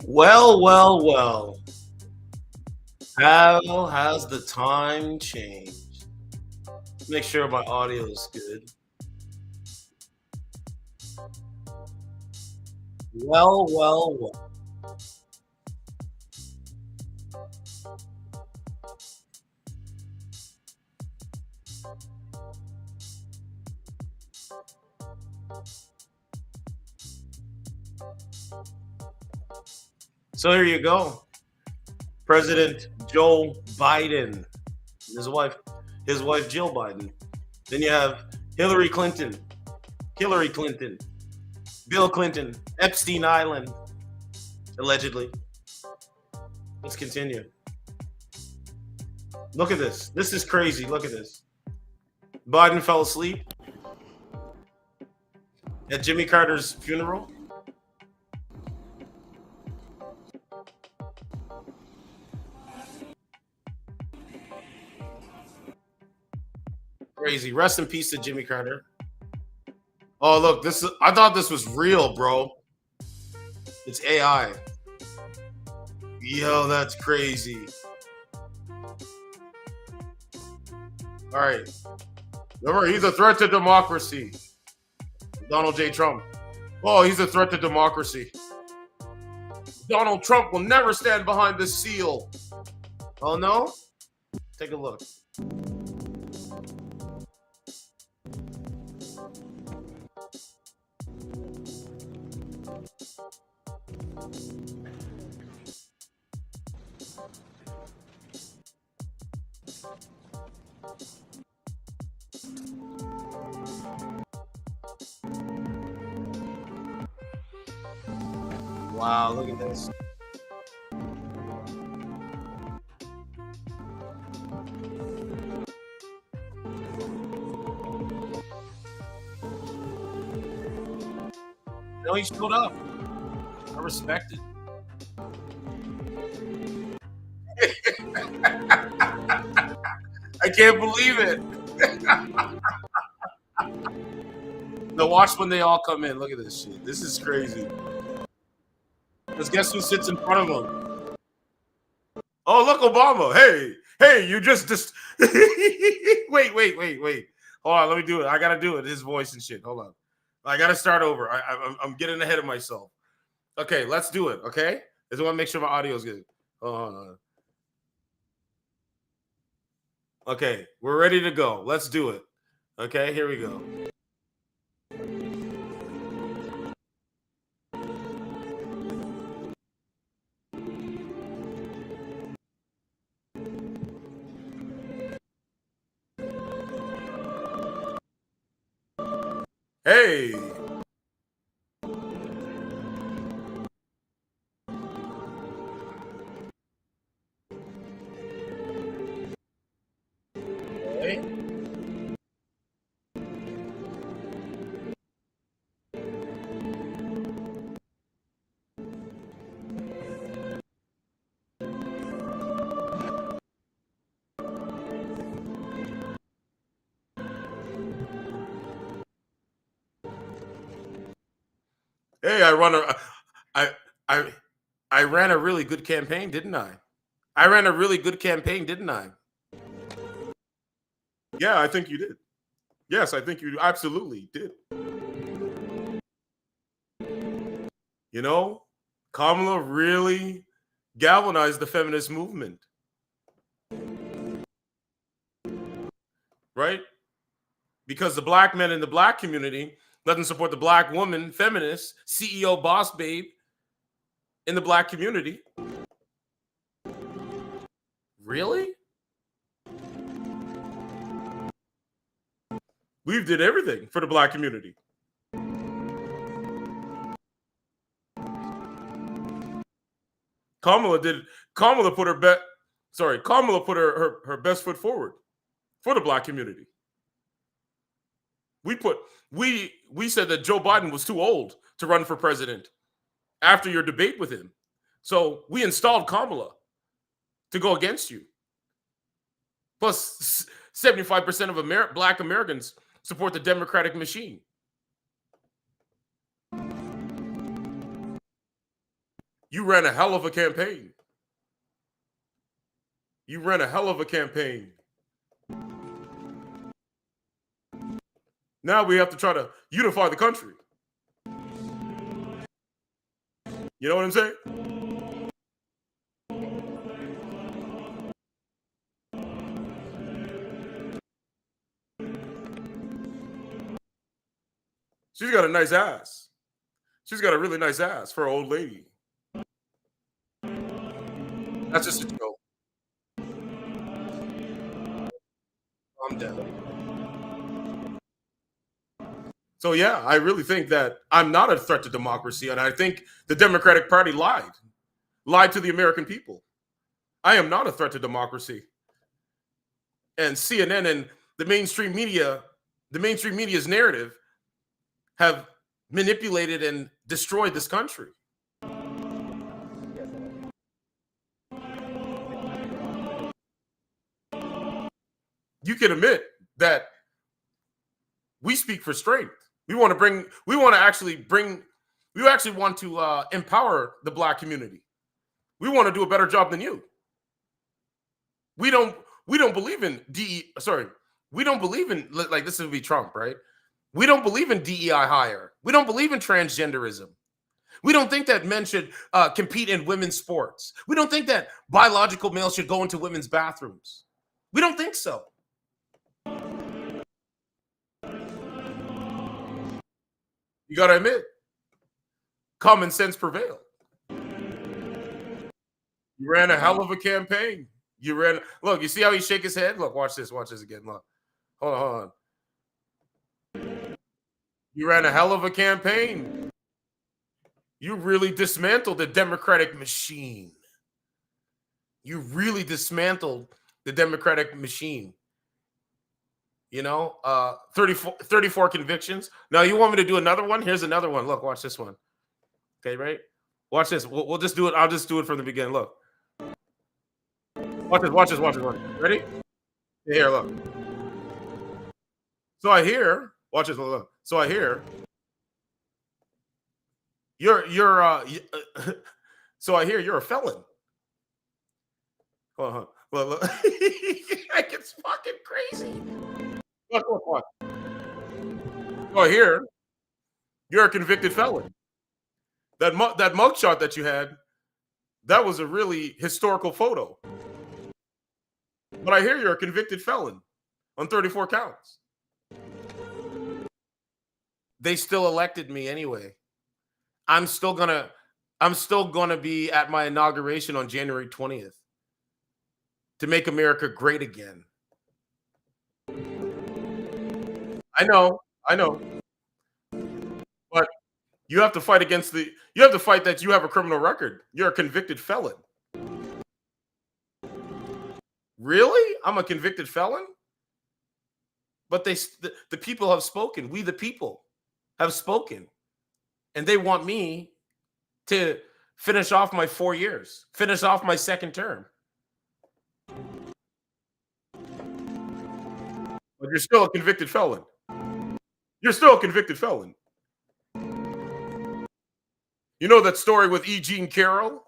Well, well, well. How has the time changed? Make sure my audio is good. Well, well, well. So here you go. President Joe Biden, and his wife Jill Biden. Then you have Hillary Clinton, Hillary Clinton, Bill Clinton, Epstein Island, allegedly. Let's continue. Look at this. This is crazy. Look at this. Biden fell asleep at Jimmy Carter's funeral. Crazy. Rest in peace to Jimmy Carter. Oh, look, I thought this was real, bro. It's AI. Yo, that's crazy. All right. Remember, he's a threat to democracy. Donald J. Trump. Oh, he's a threat to democracy. Donald Trump will never stand behind the seal. Oh, no? Take a look. Wow, look at this. No, he showed up. I respect it. I can't believe it. No, watch when they all come in. Look at this shit. This is crazy. Because guess who sits in front of him? Oh, look, Obama. Hey, you just wait. Hold on, let me do it. I gotta do it. His voice and shit. Hold on. I gotta start over. I'm getting ahead of myself. Okay, let's do it. Okay, I just want to make sure my audio is good. Hold on. Okay, we're ready to go. Let's do it. Okay, here we go. Hey. Okay. Hey, I I I ran a really good campaign, didn't I? I ran a really good campaign, didn't I? Yeah, I think you did. Yes, I think you absolutely did. You know, Kamala really galvanized the feminist movement, right? Because the black men in the black community doesn't support the black woman, feminist, CEO boss babe in the black community. Really? We did everything for the black community. Kamala put her best foot forward for the black community. We said that Joe Biden was too old to run for president after your debate with him. So we installed Kamala to go against you. Plus, 75% of Black Americans support the Democratic machine. You ran a hell of a campaign. You ran a hell of a campaign. Now we have to try to unify the country. You know what I'm saying? She's got a nice ass. She's got a really nice ass for an old lady. That's just a joke. I'm dead. So yeah, I really think that I'm not a threat to democracy, and I think the Democratic Party lied to the American people. I am not a threat to democracy. And CNN and the mainstream media's narrative have manipulated and destroyed this country. You can admit that we speak for strength. We actually want to empower the Black community. We want to do a better job than you. We don't believe in we don't believe in, like, this would be Trump, right? We don't believe in DEI hire. We don't believe in transgenderism. We don't think that men should compete in women's sports. We don't think that biological males should go into women's bathrooms. We don't think so. You got to admit, common sense prevailed. You ran a hell of a campaign. Look, you see how he shake his head? Look, watch this again. Look. Hold on. You ran a hell of a campaign. You really dismantled the Democratic machine. You really dismantled the Democratic machine. You know, 34 convictions. Now, you want me to do another one? Here's another one. Look, watch this one. Okay, right? Watch this. We'll just do it. I'll just do it from the beginning. Look. Watch this. Ready? Here, look. So I hear, watch this. Look. So I hear so I hear you're a felon. Hold on. Look. Like, it's fucking crazy. Look. So I hear you're a convicted felon. That mugshot that you had, that was a really historical photo. But I hear you're a convicted felon on 34 counts. They still elected me anyway. I'm still gonna be at my inauguration on January 20th to make America great again. I know. But you have to fight that you have a criminal record. You're a convicted felon. Really? I'm a convicted felon? But the people have spoken. We, the people, have spoken. And they want me to finish off my 4 years, finish off my second term. But you're still a convicted felon. You're still a convicted felon. You know that story with E. Jean Carroll,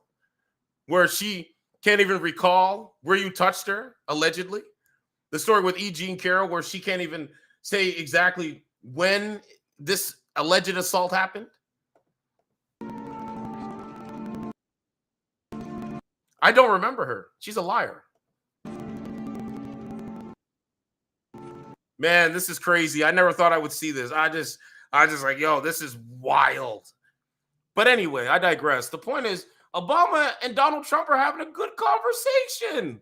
where she can't even recall where you touched her, allegedly? The story with E. Jean Carroll, where she can't even say exactly when this alleged assault happened? I don't remember her. She's a liar. Man, this is crazy. I never thought I would see this. I just like, yo, this is wild. But anyway, I digress. The point is, Obama and Donald Trump are having a good conversation.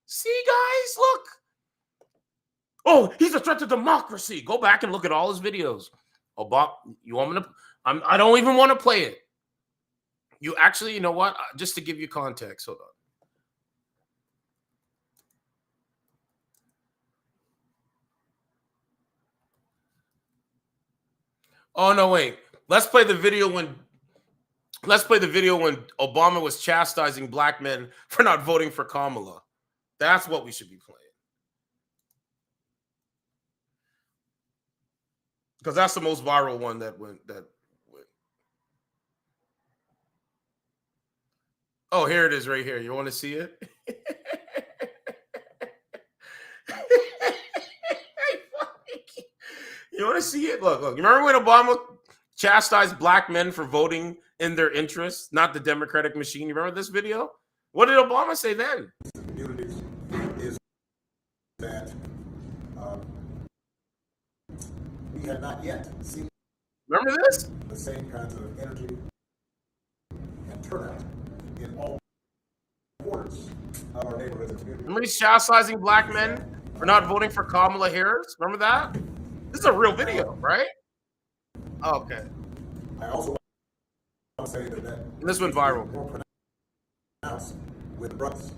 See, guys, look. Oh, he's a threat to democracy. Go back and look at all his videos. Obama, you want me to? I don't even want to play it. You actually, you know what? Just to give you context, hold on. Oh no, wait. Let's play the video when Obama was chastising black men for not voting for Kamala. That's what we should be playing. Because that's the most viral one that went. Oh, here it is right here. You want to see it? You want to see it? Look. You remember when Obama chastised black men for voting in their interests, not the Democratic machine? You remember this video? What did Obama say then? Communities is that we have not yet seen Remember this? the same kinds of energy and turnout in all quarters of our neighborhoods and communities. Remember he's chastising black men for not voting for Kamala Harris? Remember that? This is a real video, right? Okay. I also want to say that This went viral. more pronounced with brothers.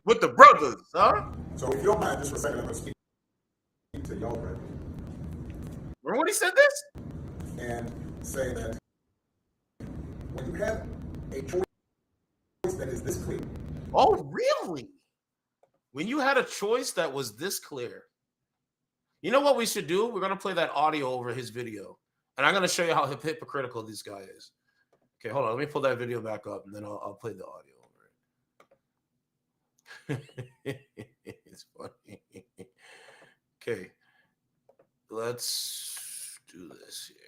With the brothers, huh? So if you don't mind, just for a second, I'm going to speak to y'all, Brad, Remember when he said this? and say that when you have a choice that is this clear, Oh, really? When you had a choice that was this clear. You know what we should do? We're going to play that audio over his video. And I'm going to show you how hypocritical this guy is. Okay, hold on. Let me pull that video back up, and then I'll play the audio over it. It's funny. Okay. Let's do this here.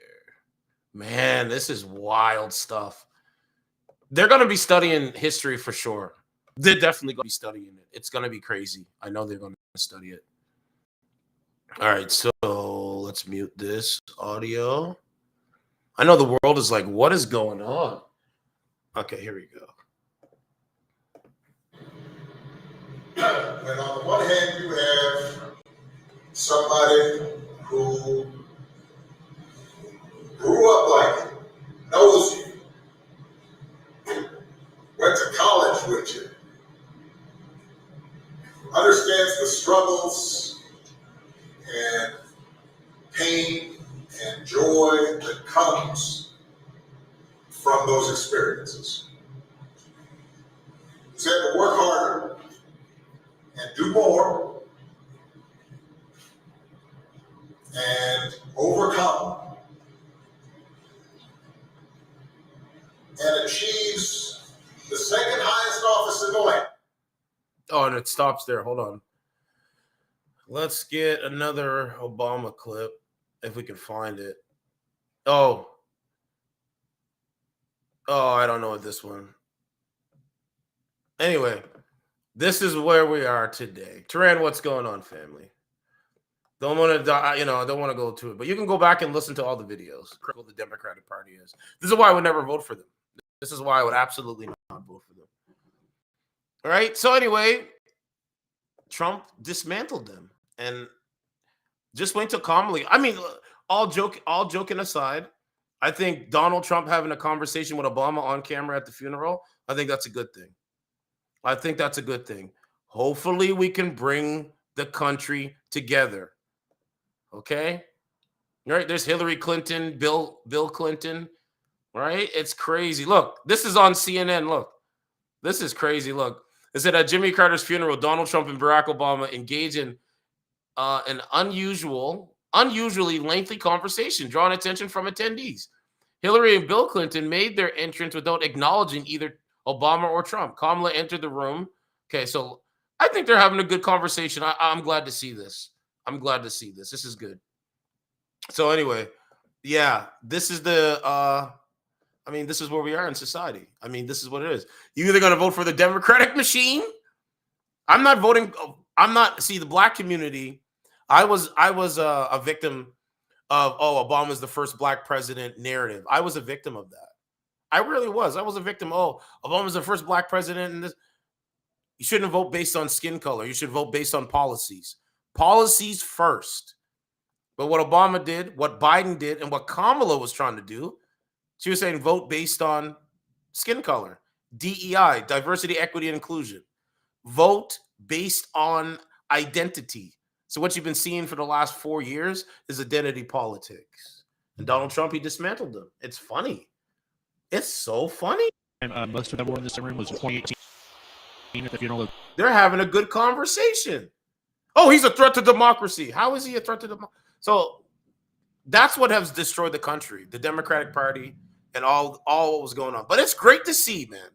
Man, this is wild stuff. They're going to be studying history for sure. They're definitely going to be studying it. It's going to be crazy. I know they're going to study it. All right, so let's mute this audio. I know the world is like, what is going on? Okay, here we go. when on the one hand you have somebody who grew up like you, knows you, went to college with you, understands the struggles and pain and joy that comes from those experiences. He's had to work harder and do more and overcome and achieves the second highest office in the land. Oh, and it stops there. Hold on. Let's get another Obama clip if we can find it. Oh, I don't know what this one. Anyway, this is where we are today. Turan, what's going on, family? Don't want to die, I don't want to go to it, but you can go back and listen to all the videos. Critical the Democratic Party is. This is why I would never vote for them. This is why I would absolutely not vote for them. All right. So anyway, Trump dismantled them, and just wait till Kamala. I mean, all joking aside, I think Donald Trump having a conversation with Obama on camera at the funeral, I think that's a good thing. I think that's a good thing. Hopefully, we can bring the country together. Okay? Right? There's Hillary Clinton, Bill Clinton. Right? It's crazy. Look, this is on CNN. Look, this is crazy. Look, it said at Jimmy Carter's funeral, Donald Trump and Barack Obama engage in an unusually lengthy conversation, drawing attention from attendees. Hillary and Bill Clinton made their entrance without acknowledging either Obama or Trump. Kamala entered the room. Okay, so I think they're having a good conversation. I'm glad to see this. I'm glad to see this. This is good. So anyway, yeah, this is this is where we are in society. I mean, this is what it is. You're either going to vote for the Democratic machine. I'm not voting. See, the black community. I was a victim of Obama's the first black president narrative. I was a victim of that. I really was. I was a victim. Obama's the first black president, and this. You shouldn't vote based on skin color. You should vote based on policies. Policies first. But what Obama did, what Biden did, and what Kamala was trying to do, she was saying vote based on skin color, DEI, diversity, equity, and inclusion. Vote based on identity. So what you've been seeing for the last 4 years is identity politics. And Donald Trump, he dismantled them. It's funny. It's so funny. And most of them were in the same room. Was in 2018 at the funeral of. They're having a good conversation. Oh, he's a threat to democracy. How is he a threat to democracy? So that's what has destroyed the country, the Democratic Party, and all what was going on. But it's great to see, man.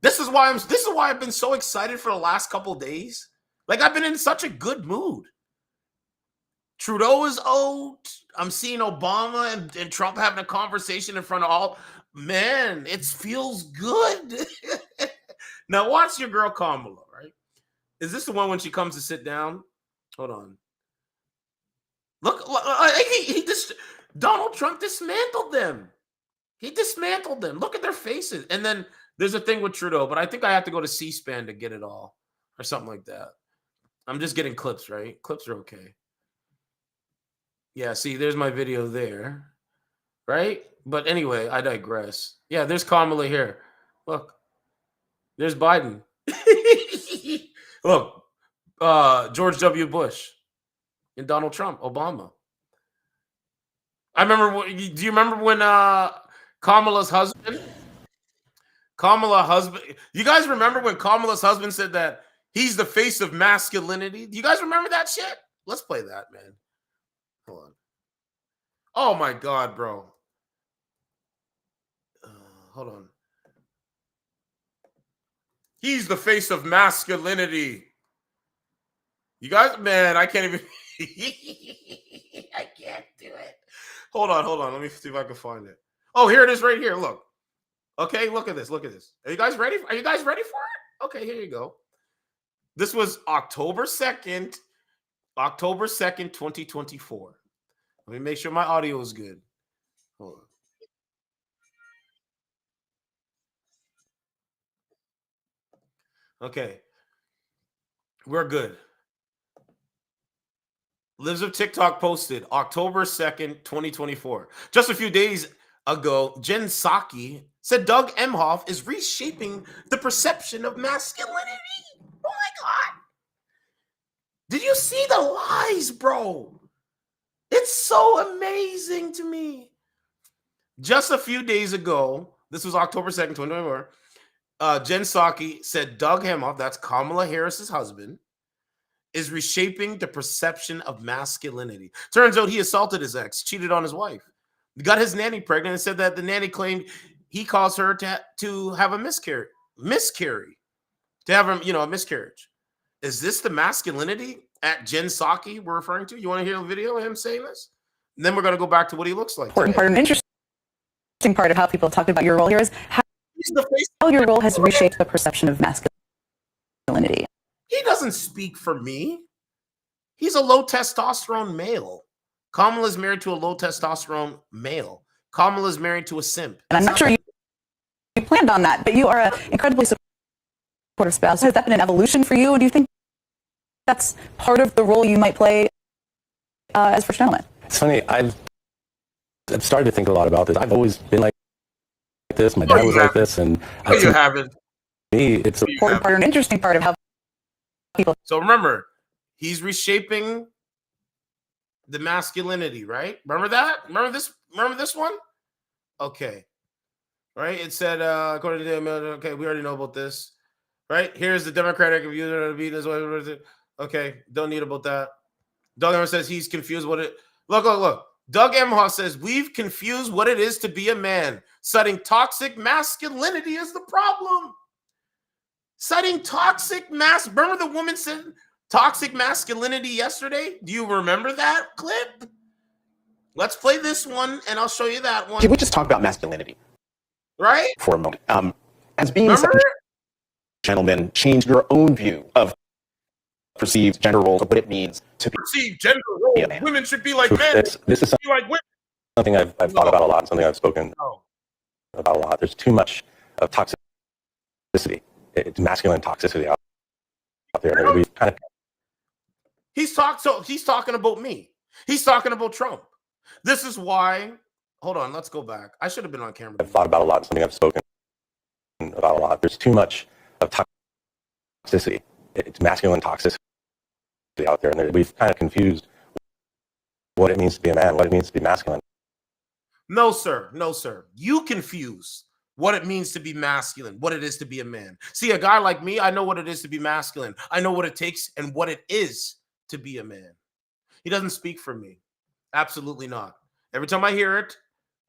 This is why I've been so excited for the last couple of days. Like, I've been in such a good mood. Trudeau is out. I'm seeing Obama and Trump having a conversation in front of all. Man, it feels good. Now watch your girl Kamala, right? Is this the one when she comes to sit down? Hold on. Look, Donald Trump dismantled them. He dismantled them. Look at their faces. And then there's a thing with Trudeau, but I think I have to go to C-SPAN to get it all or something like that. I'm just getting clips, right? Clips are okay. Yeah, see, there's my video there, right? But anyway, I digress. Yeah, there's Kamala here. Look, there's Biden. Look, George W. Bush and Donald Trump, Obama. I remember. Do you remember when Kamala's husband? You guys remember when Kamala's husband said that he's the face of masculinity? Do you guys remember that shit? Let's play that, man. Hold on. Oh my God, bro. Hold on. He's the face of masculinity. You guys, man, I can't even. I can't do it. Hold on. Let me see if I can find it. Oh, here it is right here. Look. Okay, look at this. Are you guys ready? Are you guys ready for it? Okay, here you go. This was October 2nd, 2024. Let me make sure my audio is good. Hold on. Okay. We're good. Lives of TikTok posted October 2nd, 2024. Just a few days ago, Jen Psaki said Doug Emhoff is reshaping the perception of masculinity. Oh my God. Did you see the lies, bro? It's so amazing to me. Just a few days ago, this was October 2nd, 2024, Jen Psaki said Doug Emhoff, that's Kamala Harris's husband, is reshaping the perception of masculinity. Turns out he assaulted his ex, cheated on his wife, got his nanny pregnant, and said that the nanny claimed he caused her to have a miscarriage, to have a miscarriage. Is this the masculinity at Jen Psaki we're referring to? You want to hear a video of him saying this? And then we're going to go back to what he looks like. Important part, an interesting part of how people talk about your role here is how your role has reshaped the perception of masculinity. He doesn't speak for me. He's a low testosterone male. Kamala is married to a low testosterone male. Kamala is married to a simp. And I'm not sure you planned on that, but you are an incredibly supportive spouse. Has that been an evolution for you? Do you think that's part of the role you might play as first gentleman? It's funny. I've started to think a lot about this. I've always been like this. My dad was like this, and you haven't. Me, it's an important part, an interesting part of how people. So remember, he's reshaping the masculinity, right? Remember that? Remember this one? Okay. Right? It said, according to okay, we already know about this. Right? Here's the Democratic view. Okay, don't need about that. Doug Emhoff says he's confused what it. Look. Doug Emhoff says we've confused what it is to be a man, citing toxic masculinity as the problem. Citing remember the woman said toxic masculinity yesterday? Do you remember that clip? Let's play this one, and I'll show you that one. Can we just talk about masculinity? Right? For a moment. As being a gentleman, change your own view of perceived gender roles, of what it means to be perceived gender roles. Yeah. Women should be like men. This is something I've thought about a lot, something I've spoken about a lot. There's too much of toxicity. It's masculine toxicity out there. We've kind of. He's talking about me. He's talking about Trump. This is why. Hold on, let's go back. I should have been on camera. I've thought about a lot, something I've spoken about a lot. There's too much of toxicity. It's masculine toxicity out there, and we've kind of confused what it means to be a man, what it means to be masculine. No, sir. No, sir. You confuse what it means to be masculine, what it is to be a man. See, a guy like me, I know what it is to be masculine. I know what it takes and what it is to be a man. He doesn't speak for me. Absolutely not. Every time I hear it,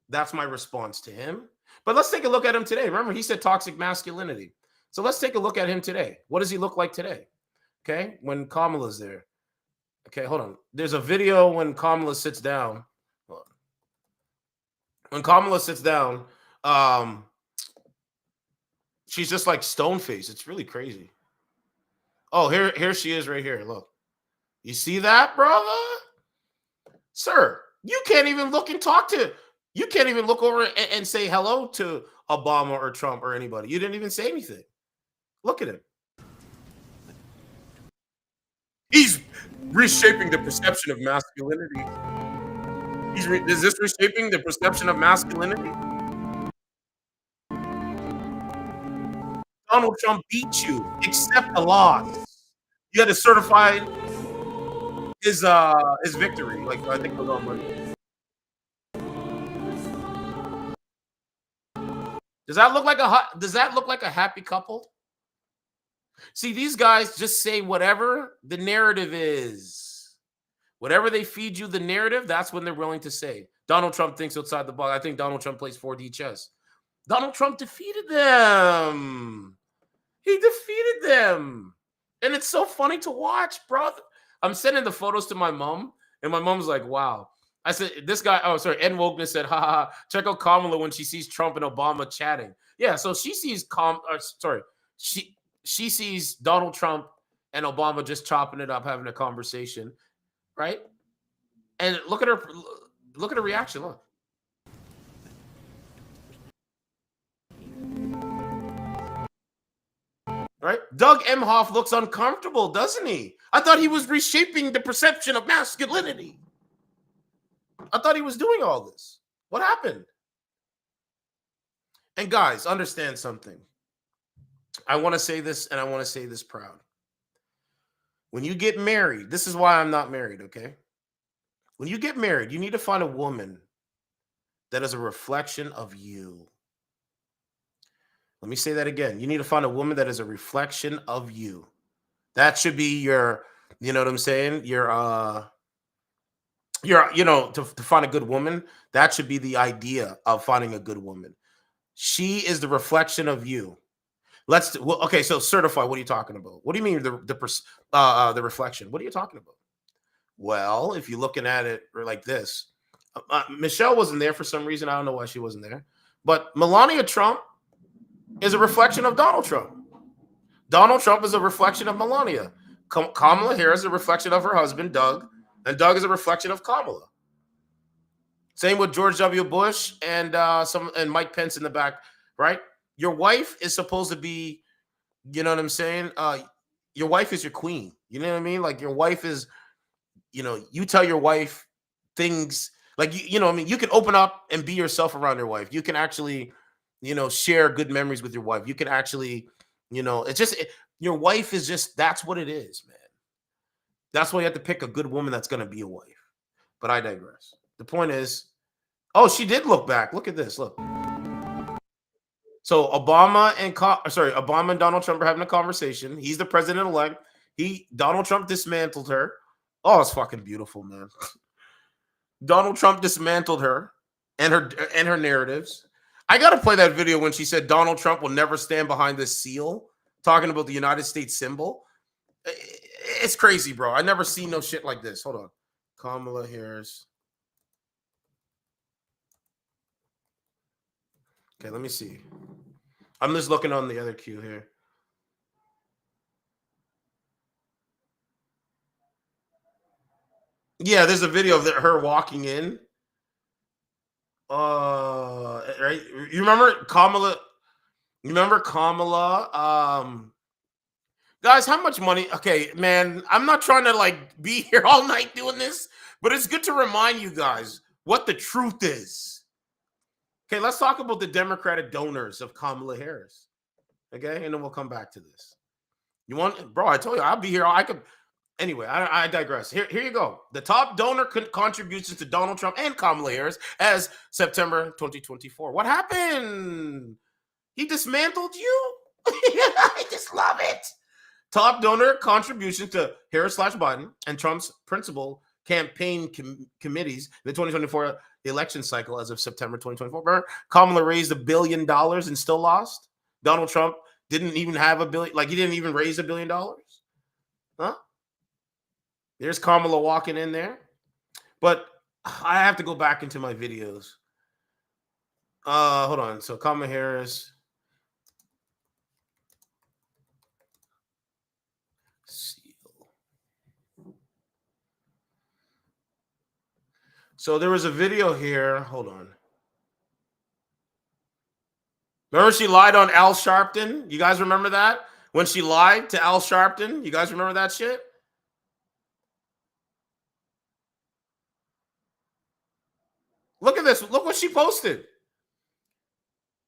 that's my response to him. But let's take a look at him today. Remember, he said toxic masculinity. So let's take a look at him today. What does he look like today? Okay, when Kamala's there. Okay, hold on. There's a video when Kamala sits down. When Kamala sits down, she's just like stone faced. It's really crazy. Oh, here she is right here. Look. You see that, brother? Sir, you can't even look and talk to, you can't even look over and say hello to Obama or Trump or anybody. You didn't even say anything. Look at him. He's reshaping the perception of masculinity. Is this reshaping the perception of masculinity? Donald Trump beat you. Accept the loss. You had to certify his victory. Like, I think it was on Monday. Does that look like a happy couple? See, these guys just say whatever the narrative is. Whatever they feed you the narrative, that's when they're willing to say. Donald Trump thinks outside the box. I think Donald Trump plays 4D chess. Donald Trump defeated them. He defeated them. And it's so funny to watch, brother. I'm sending the photos to my mom, and my mom's like, wow. I said, this guy, oh, sorry, Ed Wokeness said, haha, check out Kamala when she sees Trump and Obama chatting. Yeah, so she sees she sees Donald Trump and Obama just chopping it up, having a conversation, right? And look at her reaction. Look. Right? Doug Emhoff looks uncomfortable, doesn't he? I thought he was reshaping the perception of masculinity. I thought he was doing all this. What happened? And guys, understand something. I want to say this, and I want to say this proud. When you get married, this is why I'm not married, okay? When you get married, you need to find a woman that is a reflection of you. Let me say that again. You need to find a woman that is a reflection of you. That should be your, you know what I'm saying? To find a good woman, that should be the idea of finding a good woman. She is the reflection of you. Okay, so certify, what are you talking about? What do you mean the reflection? What are you talking about? Well, if you're looking at it like this, Michelle wasn't there for some reason. I don't know why she wasn't there. But Melania Trump is a reflection of Donald Trump. Donald Trump is a reflection of Melania. Kamala Harris is a reflection of her husband, Doug, and Doug is a reflection of Kamala. Same with George W. Bush and Mike Pence in the back, right? Your wife is supposed to be, you know what I'm saying? Your wife is your queen. You know what I mean? Like your wife is, you tell your wife things like, you know what I mean? You can open up and be yourself around your wife. You can actually, share good memories with your wife. You can actually, it's just, your wife is just, that's what it is, man. That's why you have to pick a good woman that's going to be a wife. But I digress. The point is, oh, she did look back. Look at this. Look. So Obama and Donald Trump are having a conversation. He's the president-elect. Donald Trump dismantled her. Oh, it's fucking beautiful, man. Donald Trump dismantled her and her narratives. I got to play that video when she said Donald Trump will never stand behind this seal, talking about the United States symbol. It's crazy, bro. I never seen no shit like this. Hold on. Kamala Harris. Okay, let me see. I'm just looking on the other queue here. Yeah, there's a video of her walking in. Right? You remember Kamala? Guys, how much money? Okay, man, I'm not trying to be here all night doing this, but it's good to remind you guys what the truth is. Okay, let's talk about the Democratic donors of Kamala Harris. Okay, and then we'll come back to this. You want, bro? I told you I'll be here. Anyway, I digress. Here you go. The top donor contributions to Donald Trump and Kamala Harris as September 2024. What happened? He dismantled you? I just love it. Top donor contributions to Harris/Biden and Trump's principal campaign committees in the 2024 election cycle as of September 2024. Remember, Kamala raised $1 billion and still lost. Donald Trump didn't even have $1 billion. Like, he didn't even raise $1 billion. Huh? There's Kamala walking in there. But I have to go back into my videos. Hold on. So Kamala Harris. So there was a video here. Hold on. Remember she lied on Al Sharpton? You guys remember that? When she lied to Al Sharpton? You guys remember that shit? Look at this. Look what she posted.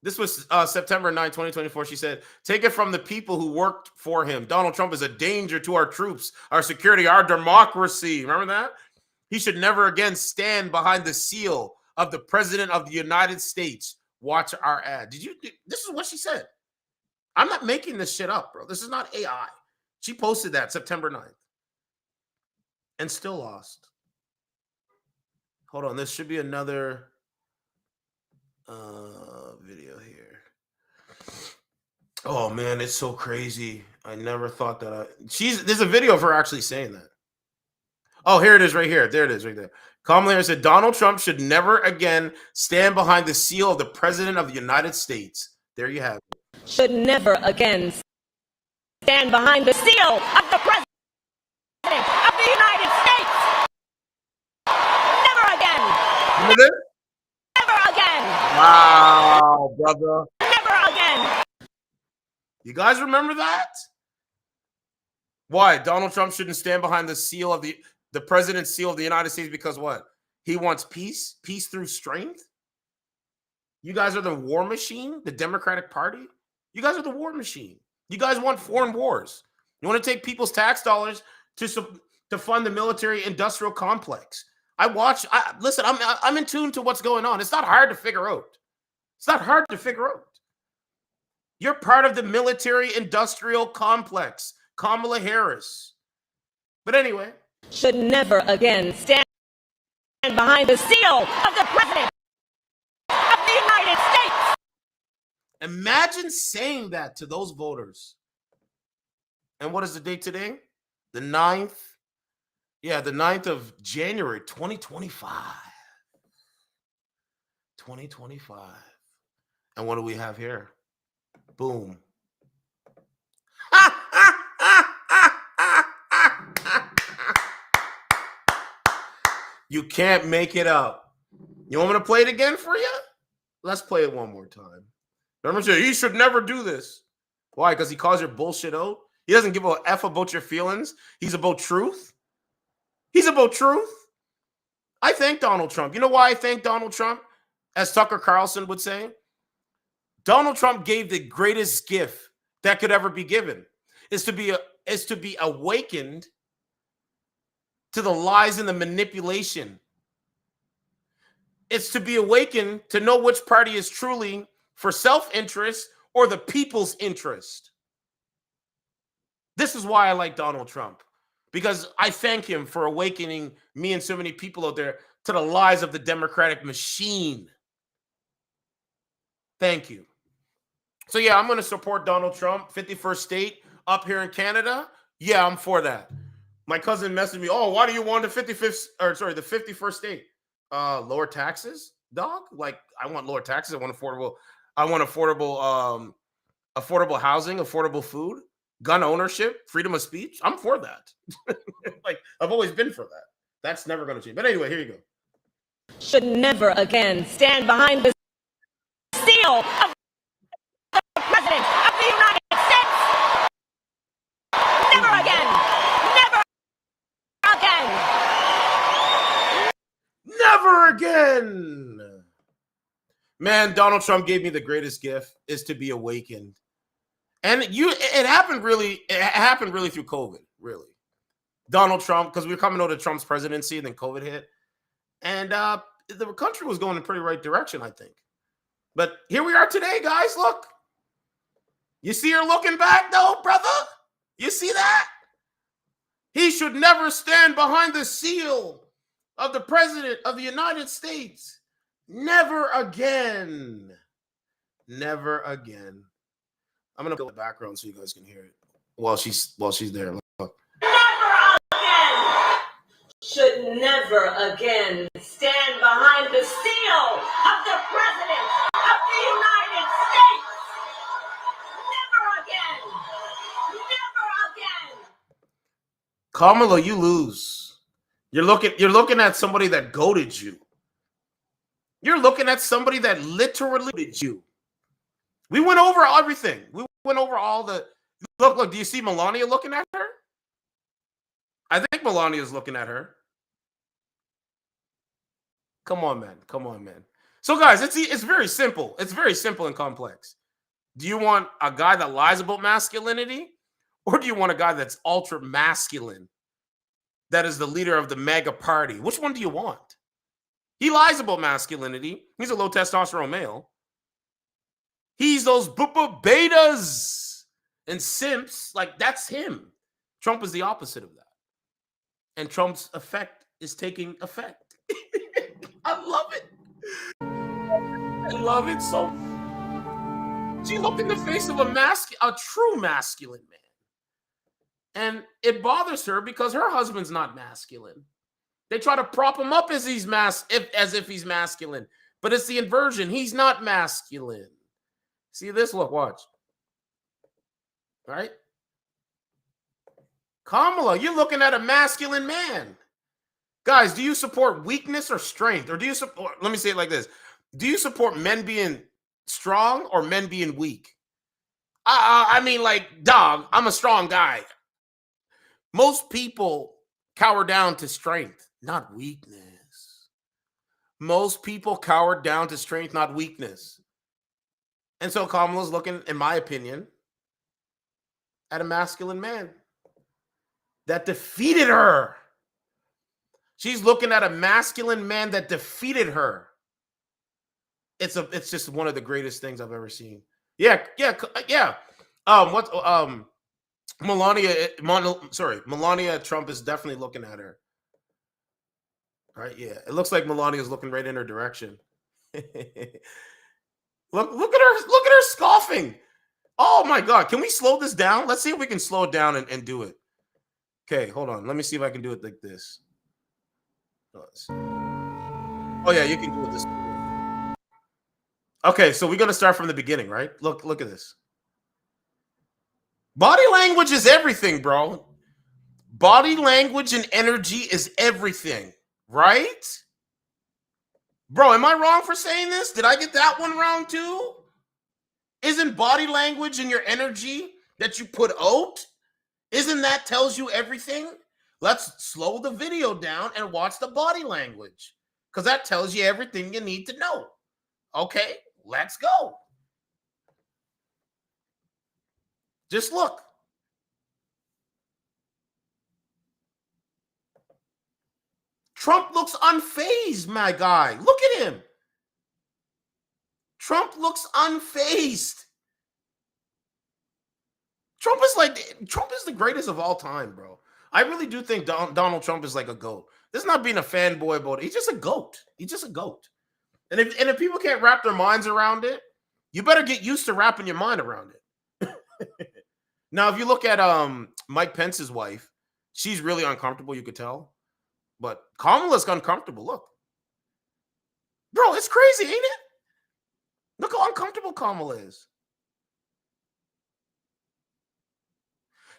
This was September 9, 2024. She said, take it from the people who worked for him. Donald Trump is a danger to our troops, our security, our democracy. Remember that? He should never again stand behind the seal of the President of the United States. Watch our ad. This is what she said. I'm not making this shit up, bro. This is not AI. She posted that September 9th and still lost. Hold on. This should be another video here. Oh man, it's so crazy. I never thought that there's a video of her actually saying that. Oh, here it is right here. There it is right there. Kamala Harris said Donald Trump should never again stand behind the seal of the President of the United States. There you have it. Should never again stand behind the seal of the President of the United States. Never again. Remember this? Never again. Wow, brother. Never again. You guys remember that? Why? Donald Trump shouldn't stand behind the seal of the President's seal of the United States because what? He wants peace? Peace through strength? You guys are the war machine? The Democratic Party? You guys are the war machine. You guys want foreign wars. You want to take people's tax dollars to fund the military-industrial complex. Listen, I'm in tune to what's going on. It's not hard to figure out. It's not hard to figure out. You're part of the military-industrial complex, Kamala Harris. But anyway. Should never again stand behind the seal of the President of the United States. Imagine saying that to those voters. And what is the date today? The 9th. Yeah, the 9th of January, 2025. 2025. And what do we have here? Boom. You can't make it up. You want me to play it again for you? Let's play it one more time. Remember, he should never do this. Why? Because he calls your bullshit out? He doesn't give a F about your feelings. He's about truth. He's about truth. I thank Donald Trump. You know why I thank Donald Trump? As Tucker Carlson would say, Donald Trump gave the greatest gift that could ever be given, is to be awakened to the lies and the manipulation. It's to be awakened to know which party is truly for self-interest or the people's interest. This is why I like Donald Trump, because I thank him for awakening me and so many people out there to the lies of the Democratic machine. Thank you. So yeah, I'm going to support Donald Trump. 51st state up here in Canada. Yeah, I'm for that. My cousin messaged me, oh, why do you want the 51st state? Lower taxes, dog? Like, I want lower taxes. I want affordable housing, affordable food, gun ownership, freedom of speech. I'm for that. Like, I've always been for that. That's never going to change. But anyway, here you go. Should never again stand behind the seal of the President of the United States. Never again. Never again. Never again. Man, Donald Trump gave me the greatest gift, is to be awakened. And it happened really through COVID, really. Donald Trump, because we were coming out of Trump's presidency, and then COVID hit. And the country was going in pretty right direction, I think. But here we are today, guys. Look. You see her looking back, though, brother? You see that? He should never stand behind the seal of the President of the United States. Never again. Never again. I'm going to go in the background so you guys can hear it while she's there. Look. Never again. Should never again stand behind the seal of the President of the United States. Never again. Never again. Kamala, you lose. You're looking at somebody that goaded you. You're looking at somebody that literally goaded you. We went over everything. We went over all the look. Do you see Melania looking at her? I think Melania's looking at her. Come on, man. Come on, man. So, guys, it's very simple. It's very simple and complex. Do you want a guy that lies about masculinity? Or do you want a guy that's ultra masculine, that is the leader of the mega party? Which one do you want? He lies about masculinity. He's a low testosterone male. He's those betas and simps. Like, that's him. Trump is the opposite of that. And Trump's effect is taking effect. I love it. I love it so much. She looked in the face of a true masculine man. And it bothers her because her husband's not masculine. They try to prop him up as if he's masculine. But it's the inversion. He's not masculine. See this? Look, watch. All right? Kamala, you're looking at a masculine man. Guys, do you support weakness or strength? Or do you support, let me say it like this. Do you support men being strong or men being weak? I mean, like, dog, I'm a strong guy. Most people cower down to strength, not weakness. Most people cower down to strength, not weakness. And so Kamala's looking, in my opinion, at a masculine man that defeated her. She's looking at a masculine man that defeated her. It's just one of the greatest things I've ever seen. Yeah. Melania Trump is definitely looking at her. Right? Yeah. It looks like Melania is looking right in her direction. Look at her scoffing. Oh my God. Can we slow this down? Let's see if we can slow it down and do it. Okay, hold on. Let me see if I can do it like this. Oh yeah, you can do it this way. Okay, so we're gonna start from the beginning, right? Look at this. Body language is everything, bro. Body language and energy is everything, right? Bro, am I wrong for saying this? Did I get that one wrong too? Isn't body language and your energy that you put out, isn't that tells you everything? Let's slow the video down and watch the body language, because that tells you everything you need to know. Okay, let's go. Just look. Trump looks unfazed, my guy. Look at him. Trump looks unfazed. Trump is the greatest of all time, bro. I really do think Donald Trump is like a GOAT. This is not being a fanboy about it. He's just a GOAT. He's just a GOAT. And if people can't wrap their minds around it, you better get used to wrapping your mind around it. Now, if you look at Mike Pence's wife, she's really uncomfortable, you could tell. But Kamala's uncomfortable. Look. Bro, it's crazy, ain't it? Look how uncomfortable Kamala is.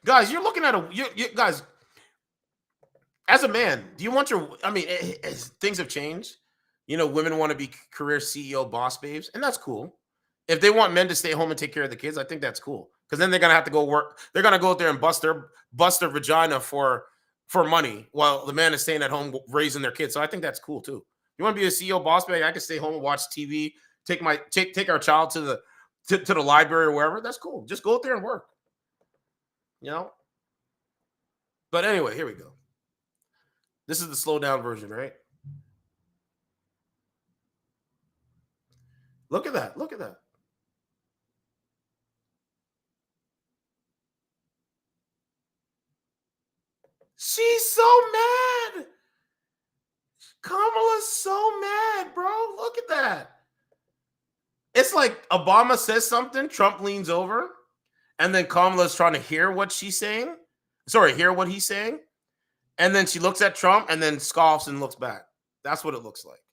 Guys, you're looking at guys, as a man, do you want things have changed. You know, women want to be career CEO boss babes, and that's cool. If they want men to stay home and take care of the kids, I think that's cool. Because then they're going to have to go work. They're going to go out there and bust their vagina for money while the man is staying at home raising their kids. So I think that's cool too. You want to be a CEO boss babe? I can stay home and watch TV, take our child to the library or wherever. That's cool. Just go out there and work. You know? But anyway, here we go. This is the slow down version, right? Look at that. Look at that. She's so mad. Kamala's so mad, bro. Look at that. It's like Obama says something, Trump leans over, and then Kamala's trying to hear what she's saying. Sorry, hear what he's saying. And then she looks at Trump and then scoffs and looks back. That's what it looks like.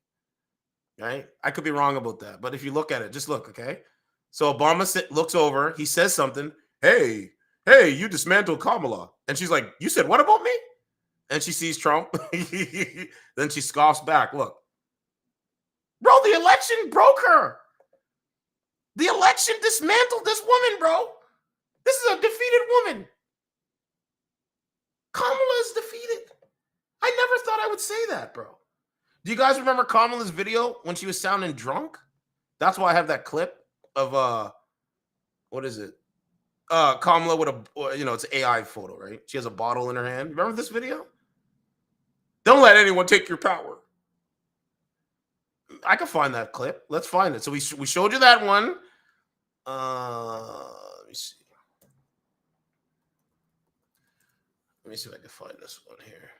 Right? I could be wrong about that. But if you look at it, just look, okay? So Obama looks over. He says something. Hey, you dismantled Kamala. And she's like, you said what about me? And she sees Trump. Then she scoffs back. Look. Bro, the election broke her. The election dismantled this woman, bro. This is a defeated woman. Kamala is defeated. I never thought I would say that, bro. Do you guys remember Kamala's video when she was sounding drunk? That's why I have that clip of what is it? Kamala with it's an AI photo, right? She has a bottle in her hand. Remember this video? Don't let anyone take your power. I can find that clip. Let's find it. So we showed you that one. Let me see. Let me see if I can find this one here.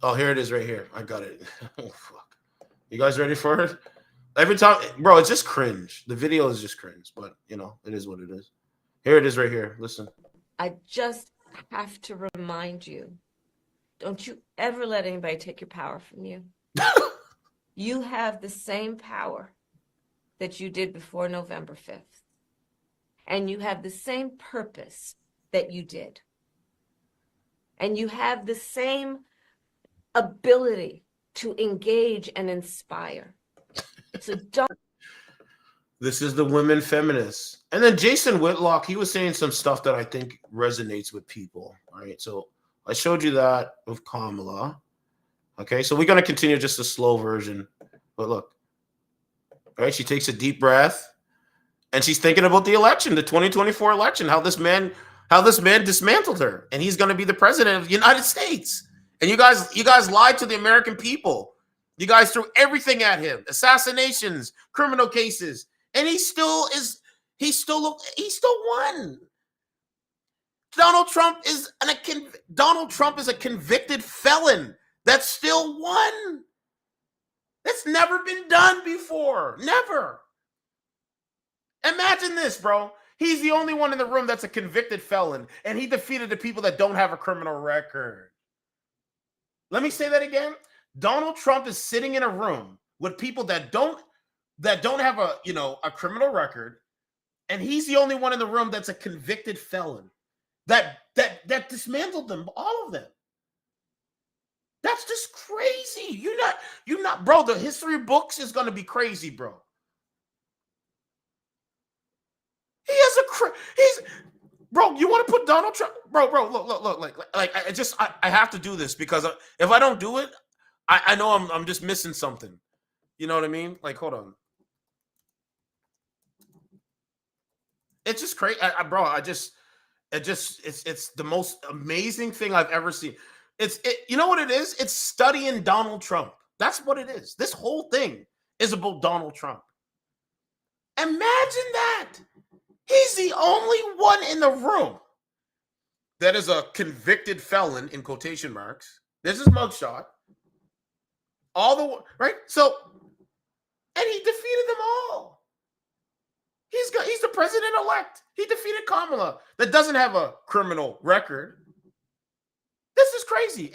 Oh, here it is right here. I got it. Oh, fuck. You guys ready for it? Every time, bro, it's just cringe. The video is just cringe, but, it is what it is. Here it is right here. Listen. I just have to remind you, don't you ever let anybody take your power from you. You have the same power that you did before November 5th. And you have the same purpose that you did. And you have the same ability to engage and inspire. So don't. This is the women feminists. And then Jason Whitlock, he was saying some stuff that I think resonates with people. All right. So I showed you that with Kamala. Okay. So we're going to continue just a slow version. But look. All right. She takes a deep breath. And she's thinking about the election, the 2024 election, how this man dismantled her. And he's going to be the president of the United States. And you guys lied to the American people. You guys threw everything at him. Assassinations, criminal cases. And he still won. Donald Trump is a convicted felon that still won. That's never been done before. Never. Imagine this, bro. He's the only one in the room that's a convicted felon, and he defeated the people that don't have a criminal record. Let me say that again. Donald Trump is sitting in a room with people that don't have a criminal record, and he's the only one in the room that's a convicted felon that dismantled them, all of them. That's just crazy. You're not, bro. The history books is gonna be crazy, bro. Bro, you want to put Donald Trump, bro, look, I have to do this because if I don't do it, I know I'm just missing something. You know what I mean? Like, hold on. It's just crazy, bro. It's the most amazing thing I've ever seen. You know what it is? It's studying Donald Trump. That's what it is. This whole thing is about Donald Trump. Imagine that. He's the only one in the room that is a convicted felon, in quotation marks. This is mugshot. Right? So, and he defeated them all. He's the president-elect. He defeated Kamala that doesn't have a criminal record. This is crazy.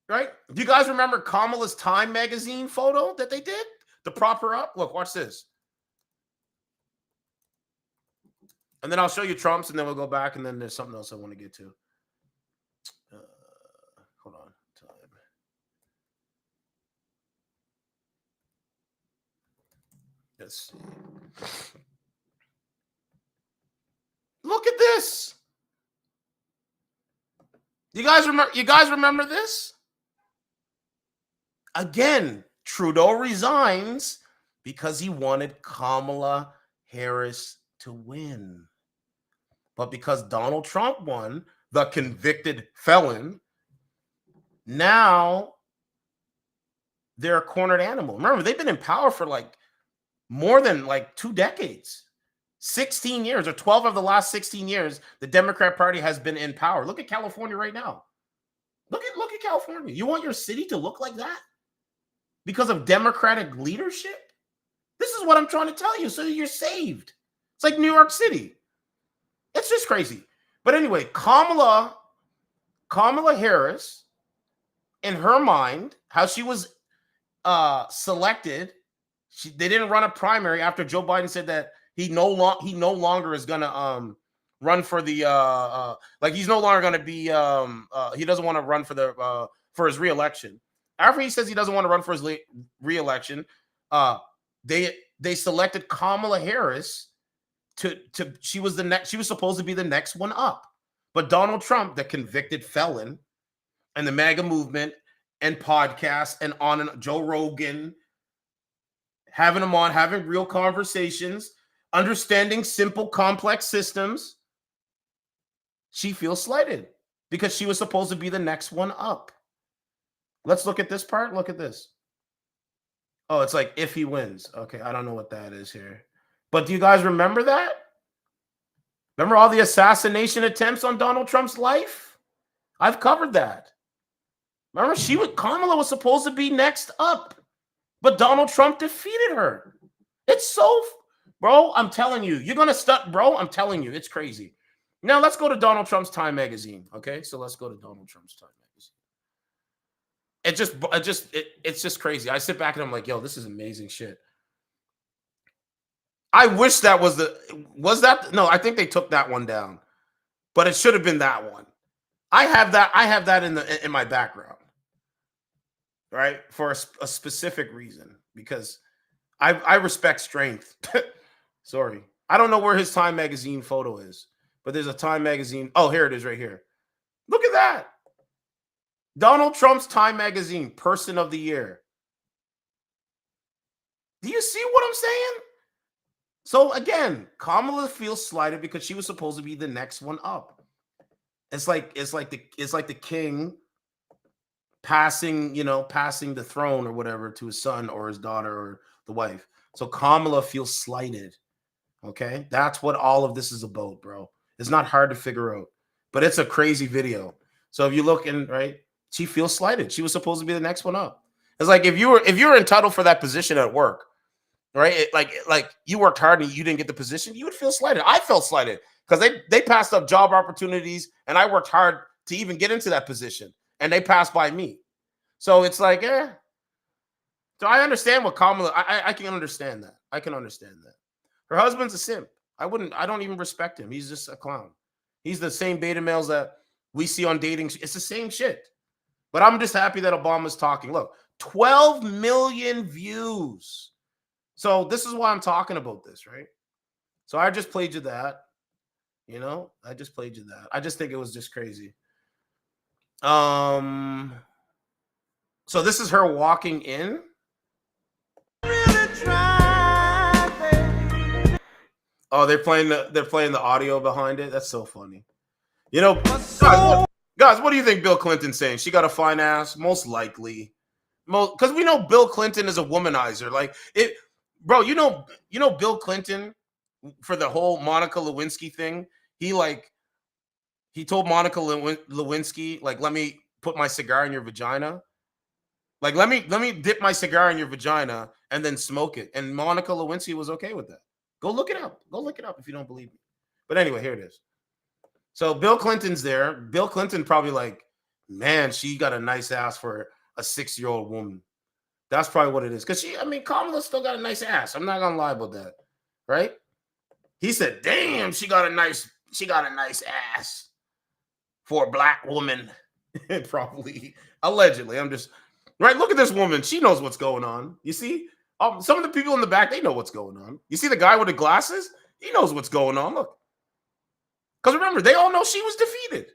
Right? Do you guys remember Kamala's Time magazine photo that they did to prop her up? Look, watch this. And then I'll show you Trump's, and then we'll go back, and then there's something else I want to get to. Hold on. Time. Let's see. Look at this. You guys remember this? Again, Trudeau resigns because he wanted Kamala Harris to win. But because Donald Trump won, the convicted felon, now they're a cornered animal. Remember, they've been in power for like more than like 2 decades. 16 years or 12 of the last 16 years, the Democrat Party has been in power. Look at California right now. Look at California. You want your city to look like that because of Democratic leadership? This is what I'm trying to tell you, so you're saved. It's like New York City. It's just crazy. But anyway, Kamala Harris, in her mind, how she was selected, they didn't run a primary after Joe Biden said that he no longer is gonna run for the like he's no longer gonna be he doesn't want to run for his reelection. After he says he doesn't want to run for his reelection, they selected Kamala Harris she was supposed to be the next one up. But Donald Trump, the convicted felon, and the MAGA movement and podcasts and on and Joe Rogan, having them on, having real conversations, understanding simple, complex systems, she feels slighted because she was supposed to be the next one up. Let's look at this part. Look at this. Oh, it's like if he wins. Okay, I don't know what that is here. But do you guys remember that? Remember all the assassination attempts on Donald Trump's life? I've covered that. Remember, Kamala was supposed to be next up, but Donald Trump defeated her. It's so, bro, I'm telling you, you're going to stunt, bro. I'm telling you, it's crazy. Now let's go to Donald Trump's Time magazine. Okay, so let's go to Donald Trump's Time magazine. It's just crazy. I sit back and I'm like, yo, this is amazing shit. I wish that was no, I think they took that one down, but it should have been that one. I have that in my background, right? For a specific reason, because I respect strength. Sorry. I don't know where his Time magazine photo is, but there's a Time magazine. Oh, here it is right here. Look at that. Donald Trump's Time magazine, Person of the Year. Do you see what I'm saying? So again, Kamala feels slighted because she was supposed to be the next one up. It's like the king passing the throne or whatever to his son or his daughter or the wife. So Kamala feels slighted. Okay, that's what all of this is about, bro. It's not hard to figure out, but it's a crazy video. So if you look in, right, she feels slighted. She was supposed to be the next one up. It's like if you're entitled for that position at work, right? Like you worked hard and you didn't get the position, you would feel slighted. I felt slighted because they passed up job opportunities and I worked hard to even get into that position and they passed by me. So it's like, So I understand what Kamala, I can understand that. I can understand that. Her husband's a simp. I don't even respect him. He's just a clown. He's the same beta males that we see on dating. It's the same shit. But I'm just happy that Obama's talking. Look, 12 million views. So this is why I'm talking about this, right? So I just played you that. I just played you that. I just think it was just crazy. So this is her walking in. Oh, they're playing the audio behind it. That's so funny. Guys, what do you think Bill Clinton's saying? She got a fine ass, most likely. Because we know Bill Clinton is a womanizer. Like it, bro. You know Bill Clinton for the whole Monica Lewinsky thing. He told Monica Lewinsky, like, let me put my cigar in your vagina. Like, let me dip my cigar in your vagina and then smoke it. And Monica Lewinsky was okay with that. Go look it up. Go look it up if you don't believe me. But anyway, here it is. So Bill Clinton's there. Bill Clinton probably like, man, she got a nice ass for a 6-year-old woman. That's probably what it is. Because Kamala still got a nice ass. I'm not gonna lie about that. Right? He said, damn, she got a nice ass for a black woman. Probably. Allegedly. I'm just right. Look at this woman. She knows what's going on. You see? Some of the people in the back, they know what's going on. You see the guy with the glasses? He knows what's going on. Look. Because remember, they all know she was defeated.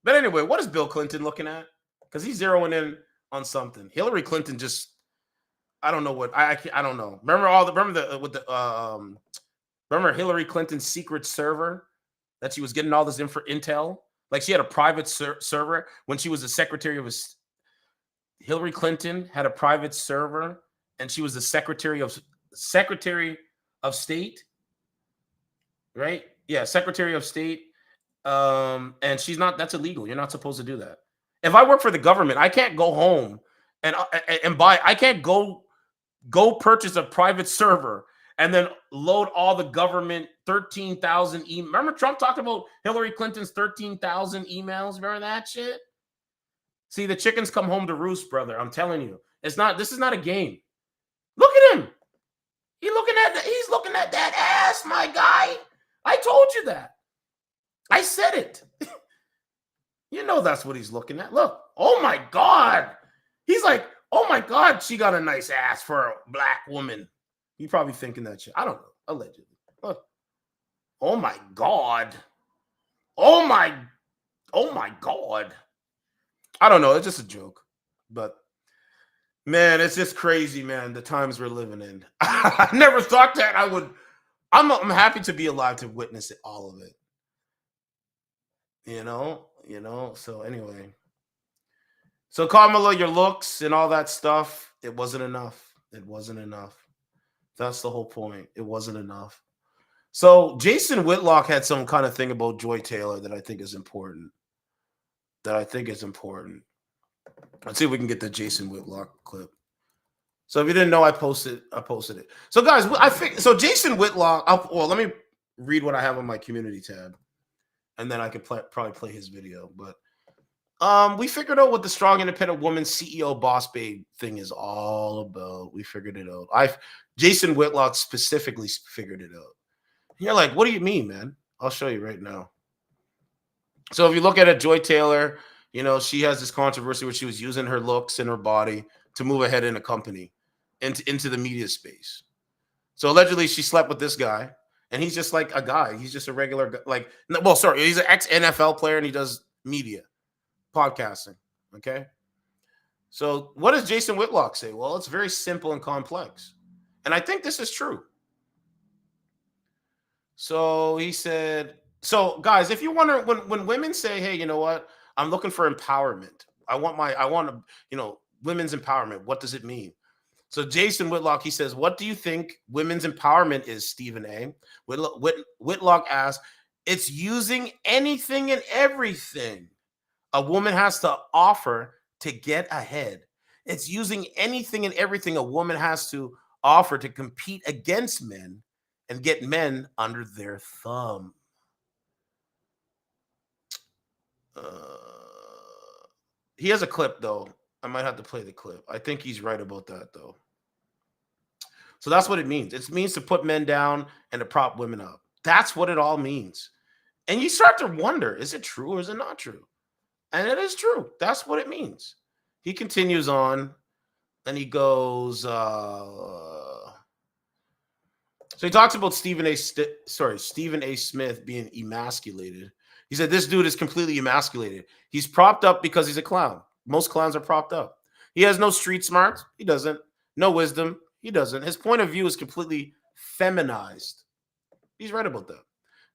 But anyway, what is Bill Clinton looking at? Because he's zeroing in on something. Hillary Clinton just, I don't know what, I don't know. Remember Remember Hillary Clinton's secret server that she was getting all this intel? Like she had a private server when she was the secretary of Hillary Clinton had a private server and she was the secretary of state, right? Yeah, secretary of state. And she's not, that's illegal. You're not supposed to do that. If I work for the government, I can't go home and buy, I can't go purchase a private server and then load all the government 13,000 emails. Remember Trump talked about Hillary Clinton's 13,000 emails? Remember that shit? See, the chickens come home to roost, brother. I'm telling you. This is not a game. Look at him. He's looking at that ass, my guy. I told you that. I said it. You know that's what he's looking at. Look. Oh my God. He's like, oh my God, she got a nice ass for a black woman. You probably thinking that shit. I don't know. Allegedly. Look. Oh my God. Oh my God. I don't know. It's just a joke. But man, it's just crazy, man. The times we're living in. I never thought that I would. I'm happy to be alive to witness it, all of it. You know. So anyway. So Kamala, your looks and all that stuff, it wasn't enough. It wasn't enough. That's the whole point. It wasn't enough. So Jason Whitlock had some kind of thing about Joy Taylor that I think is important. Let's see if we can get the Jason Whitlock clip. So if you didn't know, I posted it. So guys, so Jason Whitlock. Let me read what I have on my community tab, and then I could probably play his video. But we figured out what the strong, independent woman CEO boss babe thing is all about. We figured it out. Jason Whitlock specifically figured it out. And you're like, what do you mean, man? I'll show you right now. So if you look at it, Joy Taylor, she has this controversy where she was using her looks and her body to move ahead in a company into the media space. So allegedly she slept with this guy, and he's just like a guy. He's just a regular guy. He's an ex-NFL player, and he does media, podcasting. Okay. So what does Jason Whitlock say? Well, it's very simple and complex. And I think this is true. So he said, so guys, if you wonder, when women say, hey, you know what? I'm looking for empowerment. I want women's empowerment. What does it mean? So Jason Whitlock, he says, what do you think women's empowerment is, Stephen A? Whitlock asks, it's using anything and everything a woman has to offer to get ahead. It's using anything and everything a woman has to offer to compete against men and get men under their thumb. He has a clip, though. I might have to play the clip. I think he's right about that, though. So that's what it means. It means to put men down and to prop women up. That's what it all means. And you start to wonder, is it true or is it not true? And it is true. That's what it means. He continues on, and he goes, so he talks about Stephen A. Smith being emasculated. He said, this dude is completely emasculated. He's propped up because he's a clown. Most clowns are propped up. He has no street smarts. He doesn't. No wisdom. He doesn't. His point of view is completely feminized. He's right about that.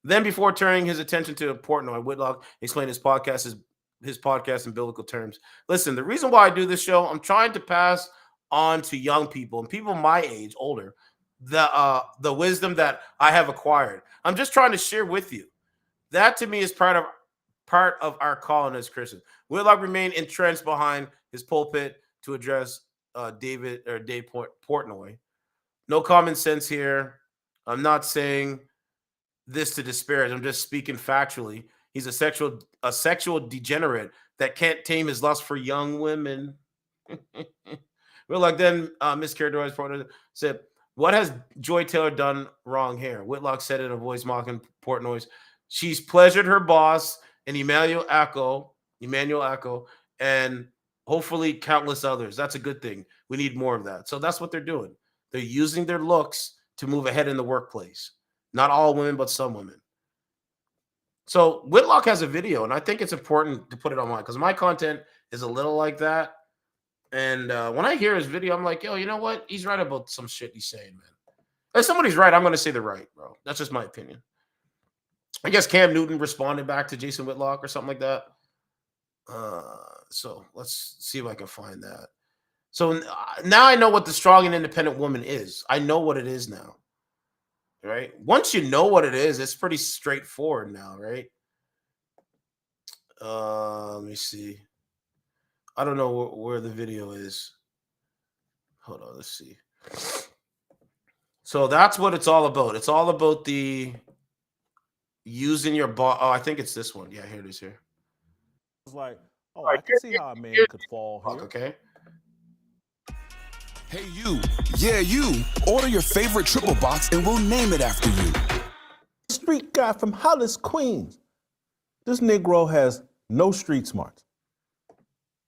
Then before turning his attention to Portnoy, Whitlock explained his podcast in biblical terms. Listen, the reason why I do this show, I'm trying to pass on to young people and people my age, older, the wisdom that I have acquired. I'm just trying to share with you. That to me is part of our calling as Christians. Whitlock remained entrenched behind his pulpit to address Dave Portnoy. No common sense here. I'm not saying this to disparage. I'm just speaking factually. He's a sexual degenerate that can't tame his lust for young women. Whitlock then mischaracterized said, what has Joy Taylor done wrong here? Whitlock said in a voice mocking Portnoy's, she's pleasured her boss and Emmanuel Echo, and hopefully countless others. That's a good thing. We need more of that. So that's what they're doing. They're using their looks to move ahead in the workplace. Not all women, but some women. So Whitlock has a video, and I think it's important to put it online because my content is a little like that. And when I hear his video, I'm like, yo, you know what? He's right about some shit he's saying, man. If somebody's right, I'm going to say they're right, bro. That's just my opinion. I guess Cam Newton responded back to Jason Whitlock or something like that. So let's see if I can find that. So now I know what the strong and independent woman is. I know what it is now, right? Once you know what it is, it's pretty straightforward now, right? Let me see. I don't know where the video is. Hold on, let's see. So that's what it's all about. It's all about the using your body. Oh, I think it's this one. Yeah, here it is here. It's like, oh, I can see how a man could fall here. Okay. Hey, you. Yeah, you. Order your favorite triple box and we'll name it after you. Street guy from Hollis, Queens. This Negro has no street smarts.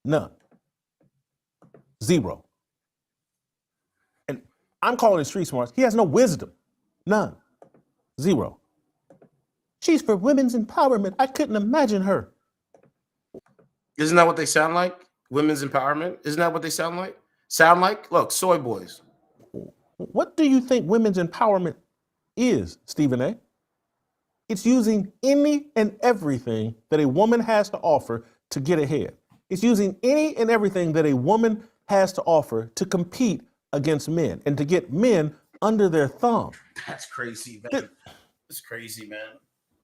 None. Zero. And I'm calling it street smarts. He has no wisdom. None. Zero. She's for women's empowerment. I couldn't imagine her. Isn't that what they sound like? Women's empowerment? Isn't that what they sound like? Look, soy boys. What do you think women's empowerment is, Stephen A? It's using any and everything that a woman has to offer to get ahead. It's using any and everything that a woman has to offer to compete against men and to get men under their thumb. That's crazy, man. That's crazy, man.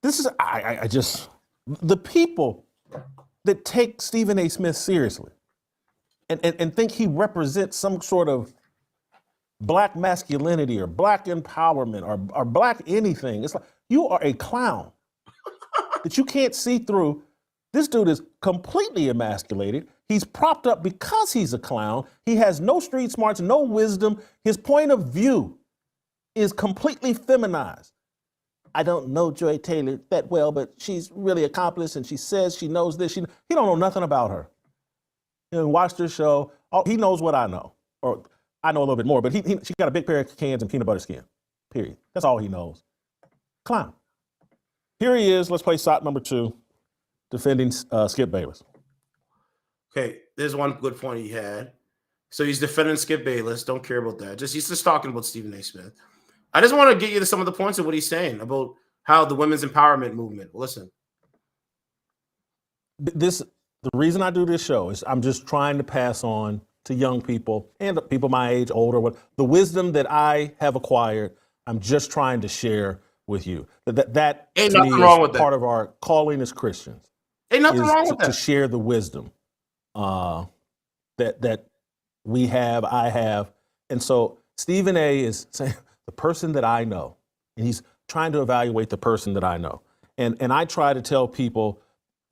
This is, I just, the people that take Stephen A. Smith seriously and think he represents some sort of black masculinity or black empowerment or black anything. It's like, you are a clown that you can't see through. This dude is completely emasculated. He's propped up because he's a clown. He has no street smarts, no wisdom. His point of view is completely feminized. I don't know Joy Taylor that well, but she's really accomplished and she says she knows this. He don't know nothing about her. You know, watched her show. He knows what I know, or I know a little bit more, but she got a big pair of cans and peanut butter skin, period. That's all he knows. Clown. Here he is. Let's play shot number 2, defending Skip Bayless. Okay, there's one good point he had. So he's defending Skip Bayless. Don't care about that. He's just talking about Stephen A. Smith. I just want to get you to some of the points of what he's saying about how the women's empowerment movement. Listen. The reason I do this show is I'm just trying to pass on to young people and people my age, older, the wisdom that I have acquired. I'm just trying to share with you. That ain't to nothing me wrong is with part that. of our calling as Christians. Ain't nothing wrong with that. To share the wisdom that we have, I have. And so Stephen A. is saying the person that I know, and he's trying to evaluate the person that I know. And I try to tell people,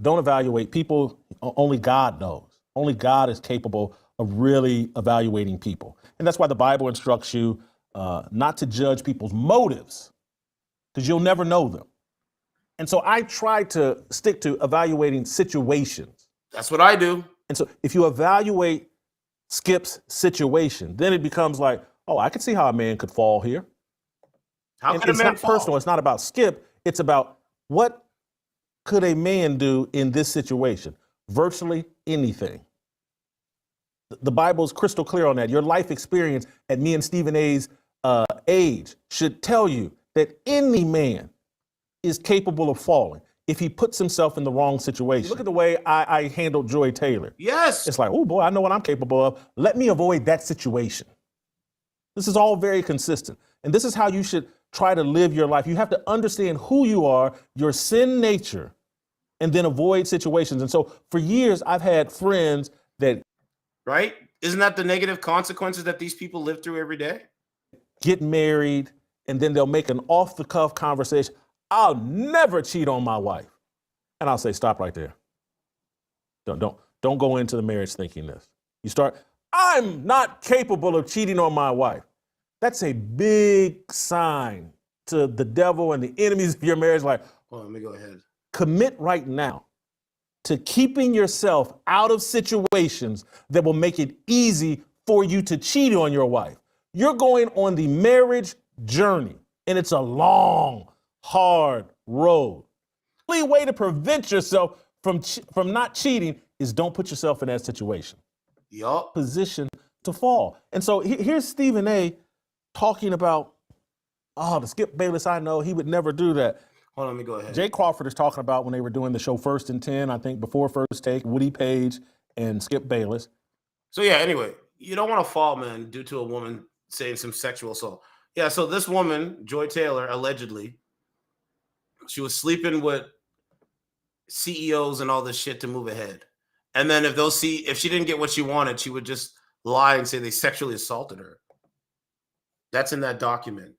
don't evaluate people, only God knows. Only God is capable of really evaluating people. And that's why the Bible instructs you not to judge people's motives, because you'll never know them. And so I try to stick to evaluating situations. That's what I do. And so if you evaluate Skip's situation, then it becomes like, oh, I can see how a man could fall here. How and could a man it's not fall? personal. It's not about Skip. It's about what could a man do in this situation? Virtually anything. The Bible is crystal clear on that. Your life experience at me and Stephen A.'s age should tell you that any man is capable of falling if he puts himself in the wrong situation. Look at the way I handled Joy Taylor. Yes. It's like, oh boy, I know what I'm capable of. Let me avoid that situation. This is all very consistent. And this is how you should try to live your life. You have to understand who you are, your sin nature, and then avoid situations. And so for years, I've had friends that... Right? Isn't that the negative consequences that these people live through every day? Get married, and then they'll make an off-the-cuff conversation. I'll never cheat on my wife. And I'll say, stop right there. Don't go into the marriage thinking this. You start, I'm not capable of cheating on my wife. That's a big sign to the devil and the enemies of your marriage. Like, hold on, let me go ahead. Commit right now to keeping yourself out of situations that will make it easy for you to cheat on your wife. You're going on the marriage journey, and it's a long, hard road. The only way to prevent yourself from not cheating is don't put yourself in that situation. Yup. Position to fall. And so here's Stephen A. talking about oh, the Skip Bayless I know, he would never do that. Hold on, let me go ahead. Jay Crawford is talking about when they were doing the show First and 10, I think before First Take, Woody Page and Skip Bayless. So yeah, anyway, you don't want to fall, man, due to a woman saying some sexual assault. Yeah, so this woman, Joy Taylor, allegedly, she was sleeping with CEOs and all this shit to move ahead. And then if she didn't get what she wanted, she would just lie and say they sexually assaulted her. That's in that document.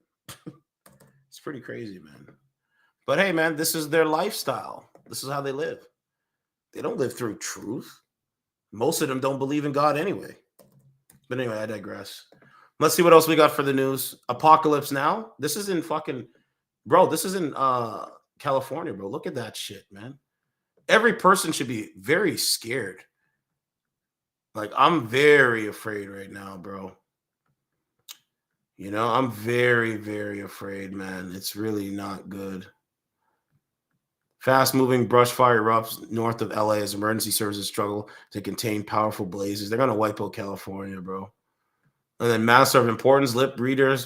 It's pretty crazy, man. But hey, man, this is their lifestyle. This is how they live. They don't live through truth. Most of them don't believe in God anyway. But anyway, I digress. Let's see what else we got for the news. Apocalypse Now. This is in fucking, bro, this is in California, bro. Look at that shit, man. Every person should be very scared. Like, I'm very afraid right now, bro. You know, I'm very, very afraid, man. It's really not good. Fast-moving brush fire erupts north of LA as emergency services struggle to contain powerful blazes. They're going to wipe out California, bro. And then matter of importance, reader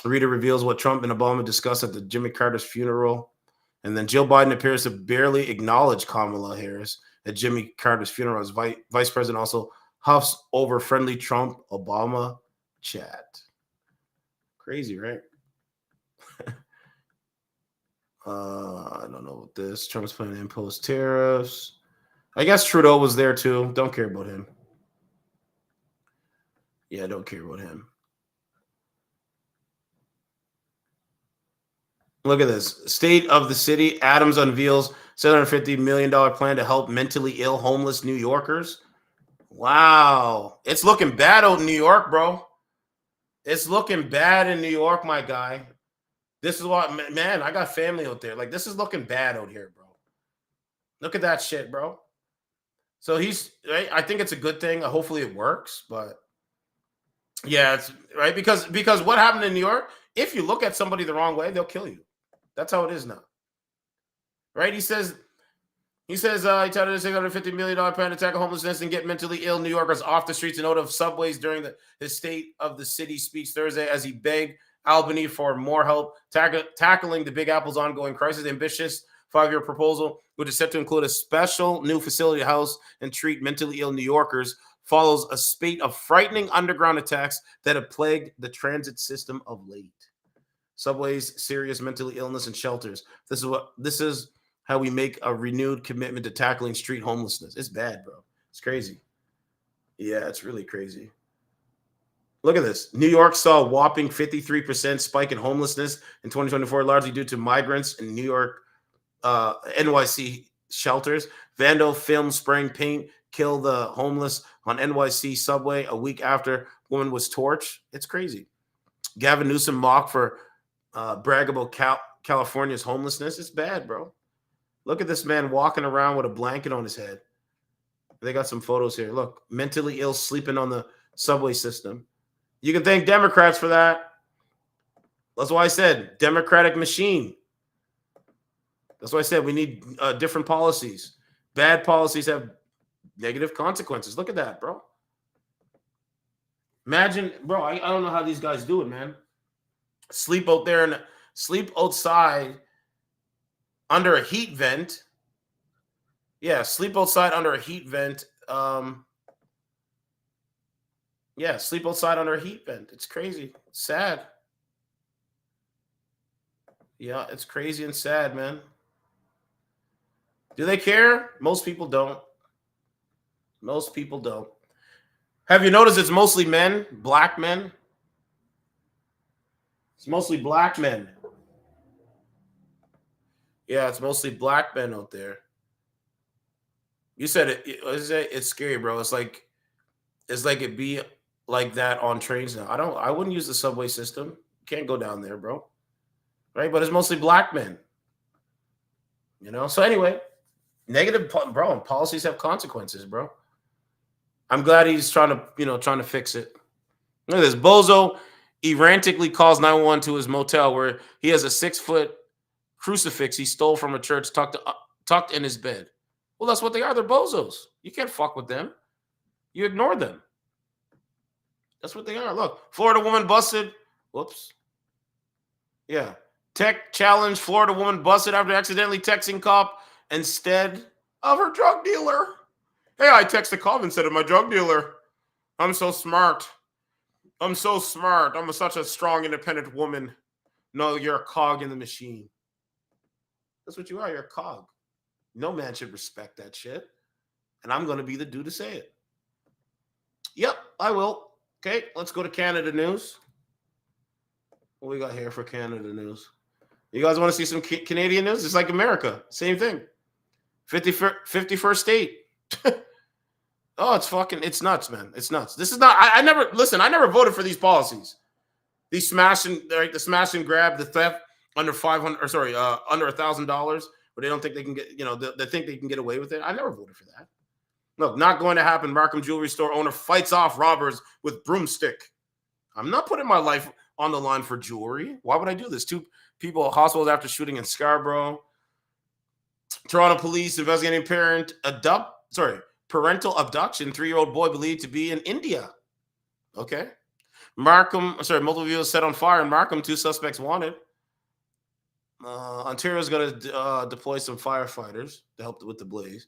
reveals what Trump and Obama discussed at the Jimmy Carter's funeral. And then Jill Biden appears to barely acknowledge Kamala Harris at Jimmy Carter's funeral as vice president also huffs over friendly Trump-Obama chat. Crazy, right? I don't know what this. Trump's planning to impose tariffs. I guess Trudeau was there too. Don't care about him. Yeah, don't care about him. Look at this. State of the city. Adams unveils $750 million plan to help mentally ill homeless New Yorkers. Wow. It's looking bad out in New York, bro. It's looking bad in New York, my guy. This is what, man, I got family out there. Like, this is looking bad out here, bro. Look at that shit, bro. So he's, right? I think it's a good thing. Hopefully it works, but yeah, it's right. Because what happened in New York, if you look at somebody the wrong way, they'll kill you. That's how it is now. Right? He says he touted a $650 million plan to tackle homelessness and get mentally ill New Yorkers off the streets and out of subways during his State of the City speech Thursday as he begged Albany for more help tackling the Big Apple's ongoing crisis. Ambitious 5-year proposal, which is set to include a special new facility to house and treat mentally ill New Yorkers, follows a spate of frightening underground attacks that have plagued the transit system of late. Subways, serious mental illness, and shelters. This is how we make a renewed commitment to tackling street homelessness. It's bad, bro. It's crazy. Yeah, it's really crazy. Look at this. New York saw a whopping 53% spike in homelessness in 2024, largely due to migrants in New York, NYC shelters. Vandal film spraying paint killed the homeless on NYC subway a week after woman was torched. It's crazy. Gavin Newsom mocked for brag about California's homelessness. It's bad, bro. Look at this man walking around with a blanket on his head. They got some photos here. Look, mentally ill sleeping on the subway system. You can thank Democrats for that. That's why I said Democratic machine. That's why I said we need different policies. Bad policies have negative consequences. Look at that, bro. Imagine, bro, I don't know how these guys do it, man. Sleep out there and sleep outside under a heat vent. Yeah, sleep outside under a heat vent. Yeah, sleep outside under a heat vent. It's crazy. It's sad. Yeah, it's crazy and sad, man. Do they care? Most people don't. Most people don't. Have you noticed it's mostly men, black men? It's mostly black men. Yeah, it's mostly black men out there. You said it's scary, bro. It's like it be like that on trains now. I wouldn't use the subway system. You can't go down there, bro. Right? But it's mostly black men. You know? So anyway, negative, bro, policies have consequences, bro. I'm glad he's trying to fix it. Look at this. Bozo erratically calls 911 to his motel where he has a 6-foot crucifix he stole from a church tucked in his bed. Well, that's what they are. They're bozos. You can't fuck with them. You ignore them. That's what they are. Look, Florida woman busted. Whoops. Yeah. Tech challenge. Florida woman busted after accidentally texting cop instead of her drug dealer. Hey, I text a cop instead of my drug dealer. I'm so smart. I'm so smart. I'm such a strong, independent woman. No, you're a cog in the machine. That's what you are. You're a cog. No man should respect that shit. And I'm going to be the dude to say it. Yep, I will. Okay, let's go to Canada news. What we got here for Canada news? You guys want to see some Canadian news? It's like America. Same thing. 51st state. Oh, it's nuts, man. It's nuts. This is not, I never voted for these policies. These the smash and grab, the theft under under $1,000, where they don't think they can get, they think they can get away with it. I never voted for that. Look, not going to happen. Markham jewelry store owner fights off robbers with broomstick. I'm not putting my life on the line for jewelry. Why would I do this? 2 people at hospitals after shooting in Scarborough. Toronto police investigating parental abduction. 3-year-old boy believed to be in India. Okay. Multiple vehicles set on fire in Markham. 2 suspects wanted. Ontario's going to deploy some firefighters to help with the blaze.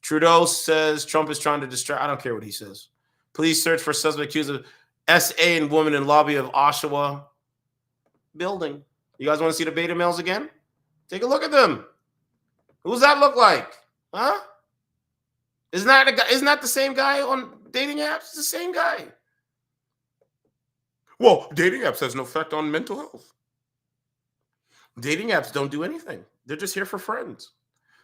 Trudeau says Trump is trying to distract. I don't care what he says. Police search for suspect accused of SA and woman in lobby of Oshawa building. You guys want to see the beta males again? Take a look at them. Who's that look like? Huh? Isn't that the same guy on dating apps? It's the same guy. Well, dating apps has no effect on mental health. Dating apps don't do anything. They're just here for friends.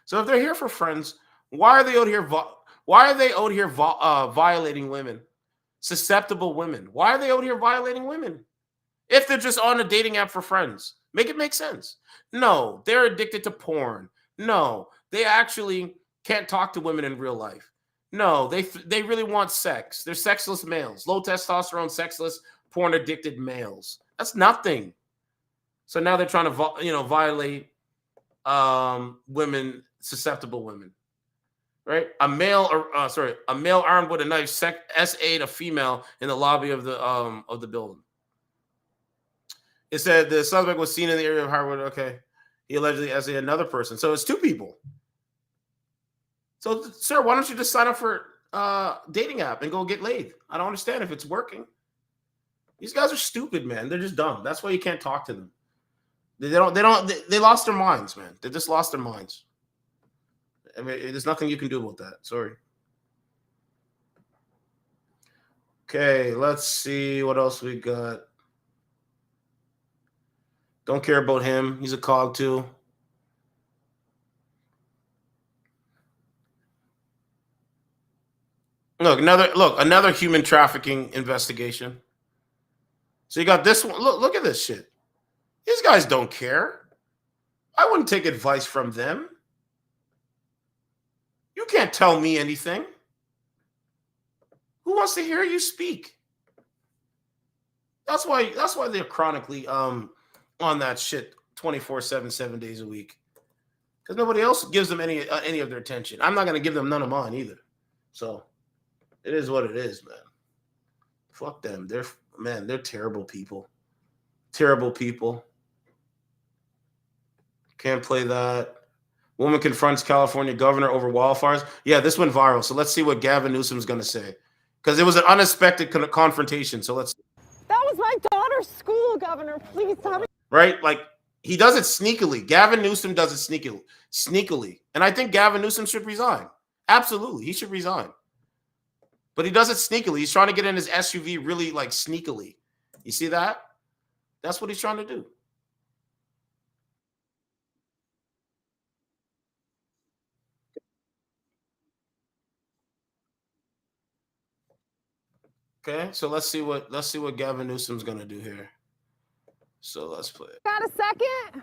So if they're here for friends, why are they out here? Violating women, susceptible women? Why are they out here violating women? If they're just on a dating app for friends, make it make sense. No, they're addicted to porn. No, they actually can't talk to women in real life. No, they really want sex. They're sexless males, low testosterone, sexless, porn addicted males. That's nothing. So now they're trying to violate women, susceptible women. Right? A male armed with a knife SA'd a female in the lobby of the building. It said the suspect was seen in the area of Harwood. Okay. He allegedly SA'd another person. So it's 2 people. So, sir, why don't you just sign up for dating app and go get laid? I don't understand if it's working. These guys are stupid, man. They're just dumb. That's why you can't talk to them. They lost their minds, man. They just lost their minds. I mean, there's nothing you can do about that. Sorry. Okay, let's see what else we got. Don't care about him. He's a cog too. Another human trafficking investigation. So you got this one. Look at this shit. These guys don't care. I wouldn't take advice from them. You can't tell me anything. Who wants to hear you speak? That's why they're chronically on that shit 24/7, 7 days a week. Because nobody else gives them any of their attention. I'm not going to give them none of mine either. So it is what it is, man. Fuck them. They're terrible people. Terrible people. Can't play that. Woman confronts California governor over wildfires. Yeah, this went viral. So let's see what Gavin Newsom is going to say. Because it was an unexpected confrontation. So let's. That was my daughter's school, Governor. Please tell me. Right? Like, he does it sneakily. Gavin Newsom does it sneakily. And I think Gavin Newsom should resign. Absolutely. He should resign. But he does it sneakily. He's trying to get in his SUV really, like, sneakily. You see that? That's what he's trying to do. Okay, so let's see what Gavin Newsom's gonna do here. So let's play it. Got a second?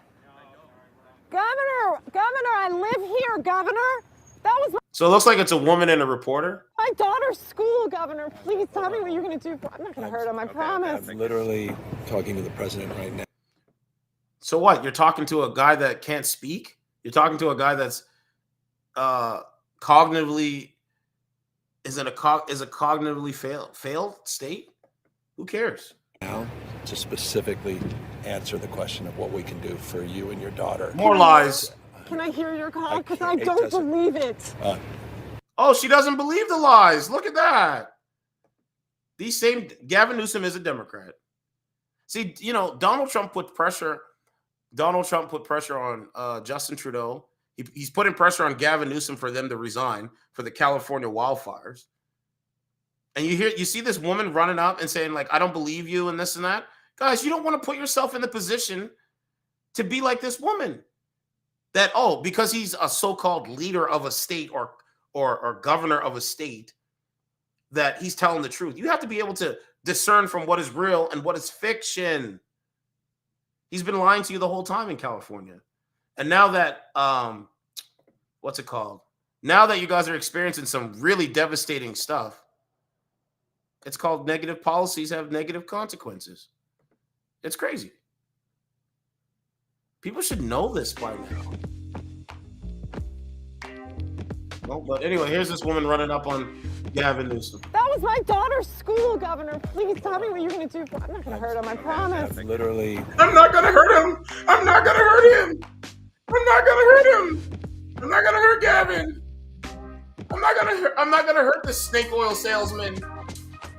Governor, I live here, Governor. That was So it looks like it's a woman and a reporter. my daughter's school, Governor. Please tell me what you're going to do. I'm not going to hurt him, I promise. I'm literally talking to the president right now. So what? You're talking to a guy that can't speak? You're talking to a guy that's cognitively is a cognitively failed state? Who cares? Now to specifically answer the question of what we can do for you and your daughter. More lies. Can I hear your call? Because I don't believe it. Oh, she doesn't believe the lies. Look at that. Gavin Newsom is a Democrat. See, you know, Donald Trump put pressure on Justin Trudeau. He's putting pressure on Gavin Newsom for them to resign for the California wildfires. And you see this woman running up and saying, like, I don't believe you and this and that. Guys, you don't want to put yourself in the position to be like this woman. That, because he's a so-called leader of a state or governor of a state, that he's telling the truth. You have to be able to discern from what is real and what is fiction. He's been lying to you the whole time in California. And now that, what's it called? Now that you guys are experiencing some really devastating stuff, it's called negative policies have negative consequences. It's crazy. People should know this by now. Well, but anyway, here's this woman running up on Gavin Newsom. That was my daughter's school, Governor. Please tell me what you're going to do. I'm not going to hurt him, I promise. Literally. I'm not going to hurt him. I'm not going to hurt him. I'm not going to hurt him. I'm not going to hurt Gavin. I'm not going to hurt this snake oil salesman.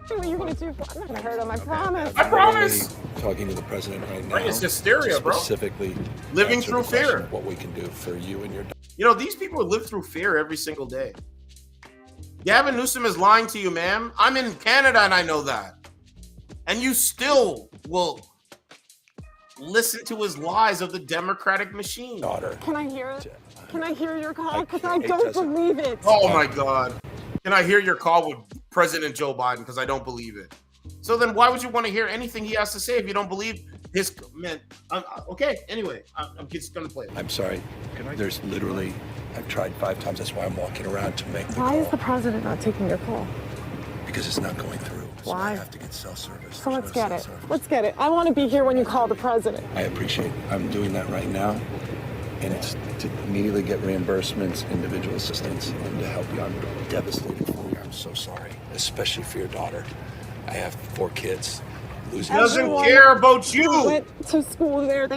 What you're going to do. I'm not going to hurt him, I promise. I promise. Talking to the president right now. It's hysteria, bro. Specifically living through fear. What we can do for you and your daughter. You know, these people live through fear every single day. Gavin Newsom is lying to you, ma'am. I'm in Canada and I know that. And you still will listen to his lies of the Democratic machine. Daughter. Can I hear it? Can I hear your call? Because I don't believe it. Oh, my God. Can I hear your call with President Joe Biden? Because I don't believe it. So then why would you want to hear anything he has to say if you don't believe his man? Okay, anyway, I'm just going to play it. I'm sorry. There's literally, I've tried 5 times. That's why I'm walking around to make the call. Why is the president not taking your call? Because it's not going through. So Why? I have to get cell service. So let's get it. Let's get it. I want to be here when you call the president. I appreciate it. I'm doing that right now. And it's to immediately get reimbursements, individual assistance, and to help you. I'm devastated for you. I'm so sorry, especially for your daughter. I have 4 kids. He doesn't care about you. Went to school there.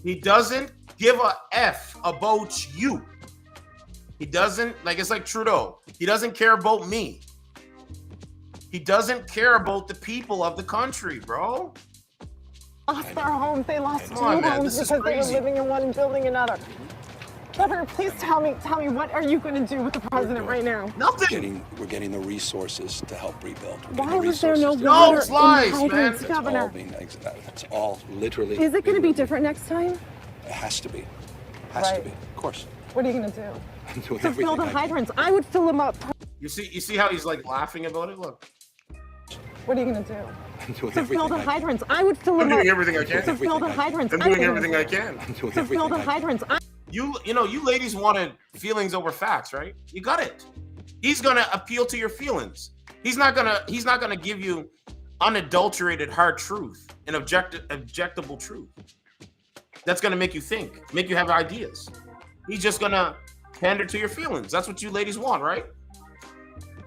He doesn't give a F about you. He doesn't, like, it's like Trudeau. He doesn't care about me. He doesn't care about the people of the country, bro. Lost their homes. They lost 2 on, man. homes This is because they were crazy. living in one and building another. Governor, please tell me, what are you going to do with the president right now? Nothing. We're getting the resources to help rebuild. Why was there no No, water it's lies, in the hydrants, man. Governor? That's all literally. Is it going to be different next time? It has to be. Has to Right. be. Of course. What are you going to do? I'm doing To everything fill the I can. hydrants. I would fill them up. You see how he's like laughing about it? Look. What are you going to do? I'm doing To everything fill the I can. hydrants. I would fill I'm them up. doing everything I can. To fill the hydrants. I'm doing everything I can. I'm doing To everything fill the I can. hydrants. You know, you ladies wanted feelings over facts, right? You got it. He's gonna appeal to your feelings. He's not gonna give you unadulterated hard truth and objectable truth. That's gonna make you think, make you have ideas. He's just gonna pander to your feelings. That's what you ladies want, right?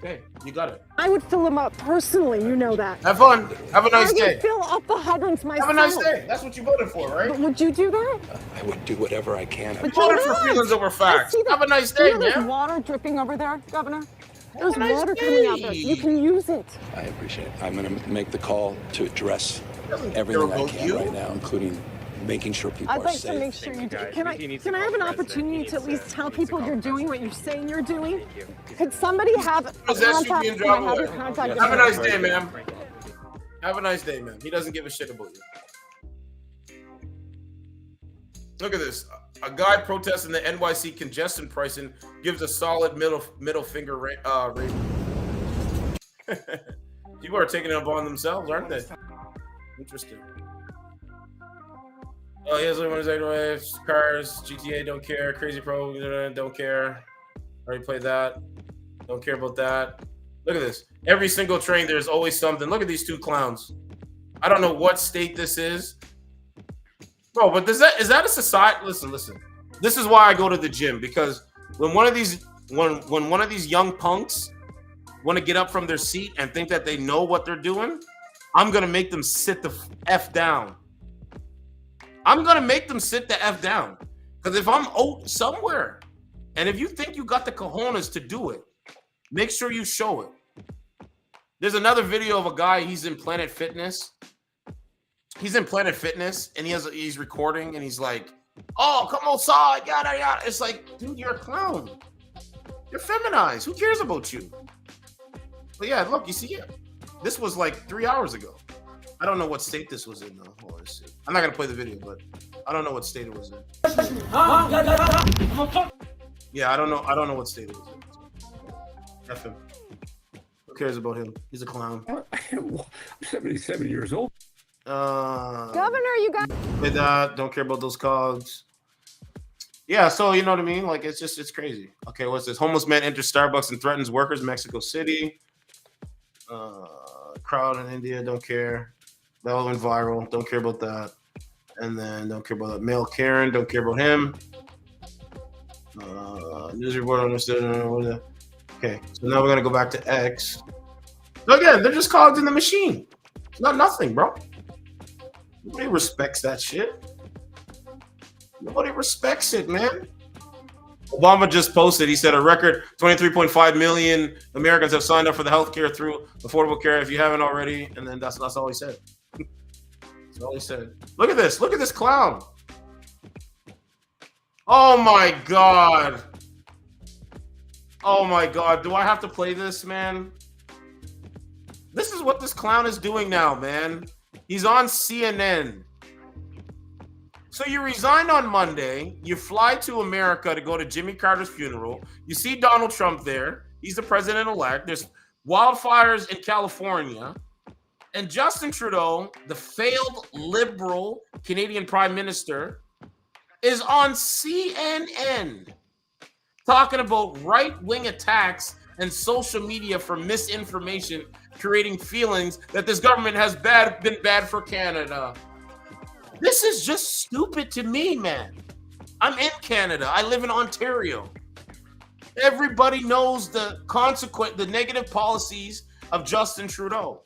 Okay, you got it. I would fill them up personally. You know that. Have fun. Have a nice I day. would fill up the hydrants myself. Have a nice day. That's what you voted for, right? But would you do that? I would do whatever I can. But You voted you're for not. feelings over facts. I see that. Have a nice You day, know there's man. water dripping over there, Governor. There's a nice water coming out there. day. You can use it. I appreciate it. I'm going to make the call to address Doesn't everything care I about can you. right now, including making sure people I'd are like safe. to make sure you do. Can I have an opportunity to at least tell people you're doing what you're saying you're doing? Could somebody have a Possess you contact? being Can I have dropped your away. contact? Have a nice day, ma'am. Have a nice day, man. He doesn't give a shit about you. Look at this. A guy protesting the NYC congestion pricing gives a solid middle finger rating. People are taking it upon themselves, aren't they? Interesting. Oh, here's one of cars. GTA don't care. Crazy Pro don't care. Already played that. Don't care about that. Look at this. Every single train, there's always something. Look at these 2 clowns. I don't know what state this is. Bro, but is that a society? Listen. This is why I go to the gym, because when one of these young punks want to get up from their seat and think that they know what they're doing, I'm gonna make them sit the F down. I'm gonna make them sit the F down. Because if I'm out somewhere, and if you think you got the cojones to do it, make sure you show it. There's another video of a guy, he's in Planet Fitness. He's in Planet Fitness, and he's recording, and he's like, oh, come outside, yada, yada. It's like, dude, you're a clown. You're feminized. Who cares about you? But yeah, look, you see it? This was like 3 hours ago. I don't know what state this was in, though. Hold on, let's see. I'm not going to play the video, but I don't know what state it was in. Yeah, I don't know what state it was in. F him. Who cares about him? He's a clown. I'm 77 years old. Governor, you got. With that, don't care about those cogs. Yeah, so you know what I mean? Like, it's crazy. Okay, what's this? Homeless man enters Starbucks and threatens workers in Mexico City. Crowd in India, don't care. That all went viral. Don't care about that. And then don't care about that. Male Karen, don't care about him. News report understood. Okay, so now we're gonna go back to X. So again, they're just cogs in the machine. It's not nothing, bro. Nobody respects that shit. Nobody respects it, man. Obama just posted, he said a record 23.5 million Americans have signed up for the healthcare through Affordable Care if you haven't already. And then that's all he said. That's all he said. Look at this. Look at this clown. Oh my God. Oh my God. Do I have to play this, man? This is what this clown is doing now, man. He's on CNN. So you resigned on Monday. You fly to America to go to Jimmy Carter's funeral. You see Donald Trump there. He's the president-elect. There's wildfires in California. And Justin Trudeau, the failed liberal Canadian prime minister, is on CNN talking about right-wing attacks and social media for misinformation, creating feelings that this government has been bad for Canada. This is just stupid to me, man. I'm in Canada. I live in Ontario. Everybody knows the negative policies of Justin Trudeau.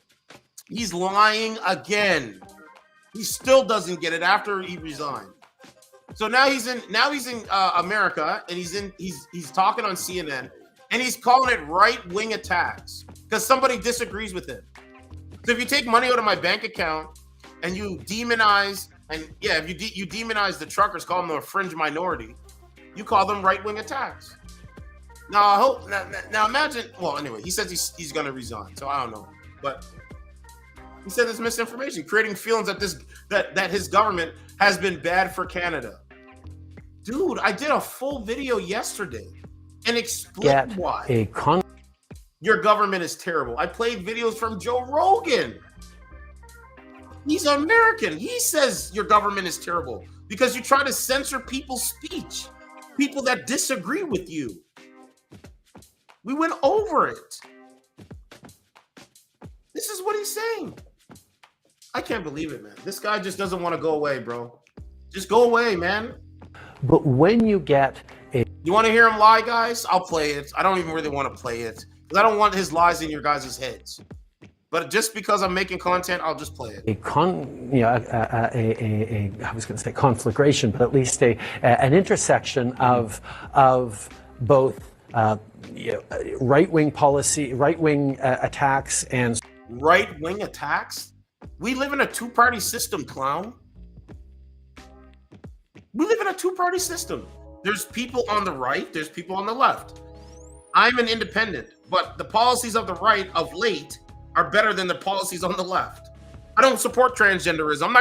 He's lying again. He still doesn't get it after he resigned. So now he's in America, and he's talking on CNN, and he's calling it right-wing attacks because somebody disagrees with him. So if you take money out of my bank account and you demonize, and yeah, if you demonize the truckers, call them a fringe minority, you call them right-wing attacks. Now imagine. Well, anyway, he says he's going to resign, so I don't know, but he said this misinformation, creating feelings that his government has been bad for Canada. Dude, I did a full video yesterday and explained why your government is terrible. I played videos from Joe Rogan. He's American. He says your government is terrible because you try to censor people's speech, people that disagree with you. We went over it. This is what he's saying. I can't believe it, man. This guy just doesn't want to go away, bro. Just go away, man. But when you get You want to hear him lie, guys? I'll play it. I don't even really want to play it because I don't want his lies in your guys' heads. But just because I'm making content, I'll just play it. I was going to say conflagration, but at least an intersection of both right-wing policy, right-wing attacks, and right-wing attacks. We live in a two-party system, clown. We live in a two-party system. There's people on the right, there's people on the left. I'm an independent, but the policies of the right of late are better than the policies on the left. I don't support transgenderism.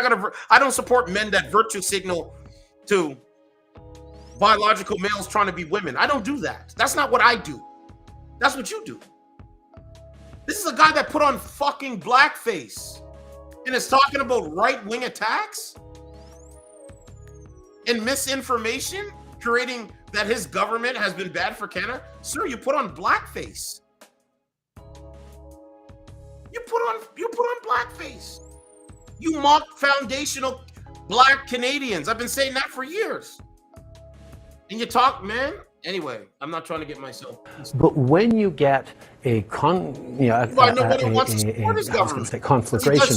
I don't support men that virtue signal to biological males trying to be women. I don't do that. That's not what I do. That's what you do. This is a guy that put on fucking blackface and is talking about right-wing attacks and misinformation, creating that his government has been bad for Canada. Sir, you put on blackface. You put on blackface. You mock foundational black Canadians. I've been saying that for years. And you talk, man. Anyway, I'm not trying to get myself. But when you get conflagration,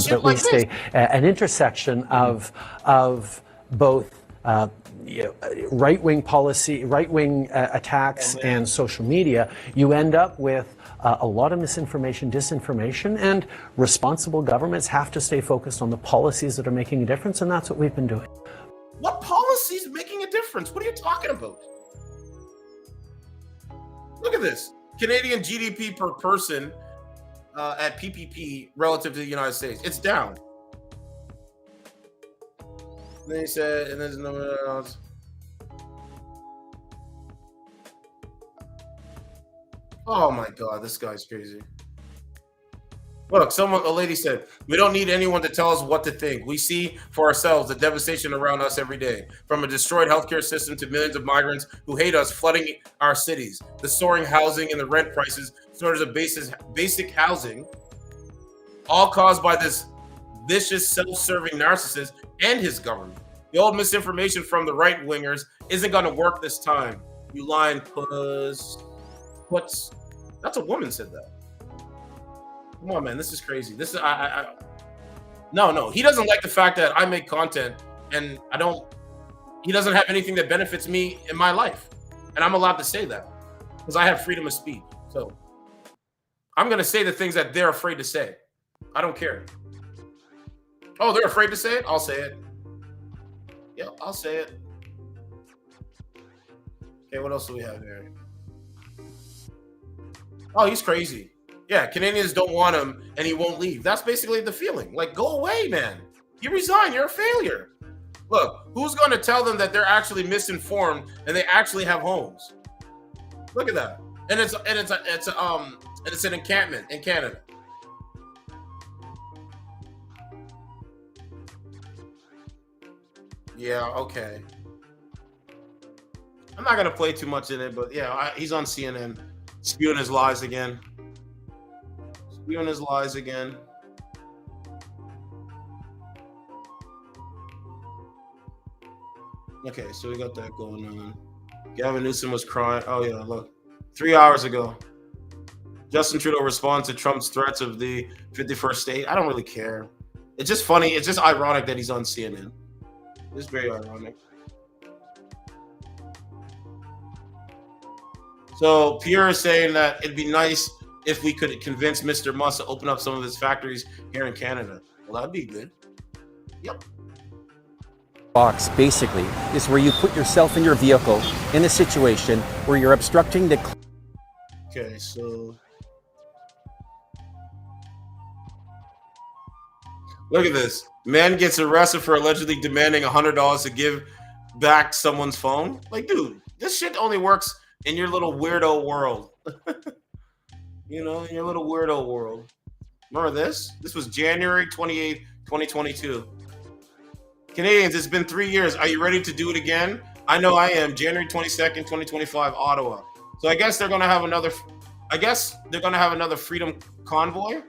but at least an intersection of both right-wing policy, right-wing attacks and social media, you end up with a lot of misinformation, disinformation, and responsible governments have to stay focused on the policies that are making a difference, and that's what we've been doing. What policies making a difference? What are you talking about? Look at this. Canadian GDP per person at PPP relative to the United States. It's down. And then he said, and there's no one else. Oh my God, this guy's crazy. Look, a lady said, we don't need anyone to tell us what to think. We see for ourselves the devastation around us every day, from a destroyed healthcare system to millions of migrants who hate us flooding our cities, the soaring housing and the rent prices, shortage of basic housing, all caused by this vicious, self-serving narcissist and his government. The old misinformation from the right-wingers isn't going to work this time. You lying puss. That's a woman said that. Come on, man. This is crazy. This is No. He doesn't like the fact that I make content and he doesn't have anything that benefits me in my life. And I'm allowed to say that because I have freedom of speech. So I'm going to say the things that they're afraid to say. I don't care. Oh, they're afraid to say it? I'll say it. Yeah, I'll say it. Okay, what else do we have here? Oh, he's crazy. Yeah, Canadians don't want him and he won't leave. That's basically the feeling. Like, go away, man. You resign. You're a failure. Look, who's going to tell them that they're actually misinformed and they actually have homes? Look at that. And it's an encampment in Canada. Yeah, okay. I'm not gonna play too much in it, but yeah, he's on CNN, spewing his lies again. Okay, so we got that going on. Gavin Newsom was crying. Oh yeah, look. 3 hours ago, Justin Trudeau responds to Trump's threats of the 51st state. I don't really care. It's just funny. It's just ironic that he's on CNN. It's very ironic. So Pierre is saying that it'd be nice if we could convince Mr. Musk to open up some of his factories here in Canada. Well, that'd be good. Yep. Box basically is where you put yourself in your vehicle in a situation where you're obstructing the. Okay, so look at this. Man gets arrested for allegedly demanding $100 to give back someone's phone. Like, dude, this shit only works in your little weirdo world. You know, in your little weirdo world. Remember this? This was January 28th, 2022. Canadians, it's been 3 years. Are you ready to do it again? I know I am. January 22nd, 2025, Ottawa. So I guess they're going to have another freedom convoy.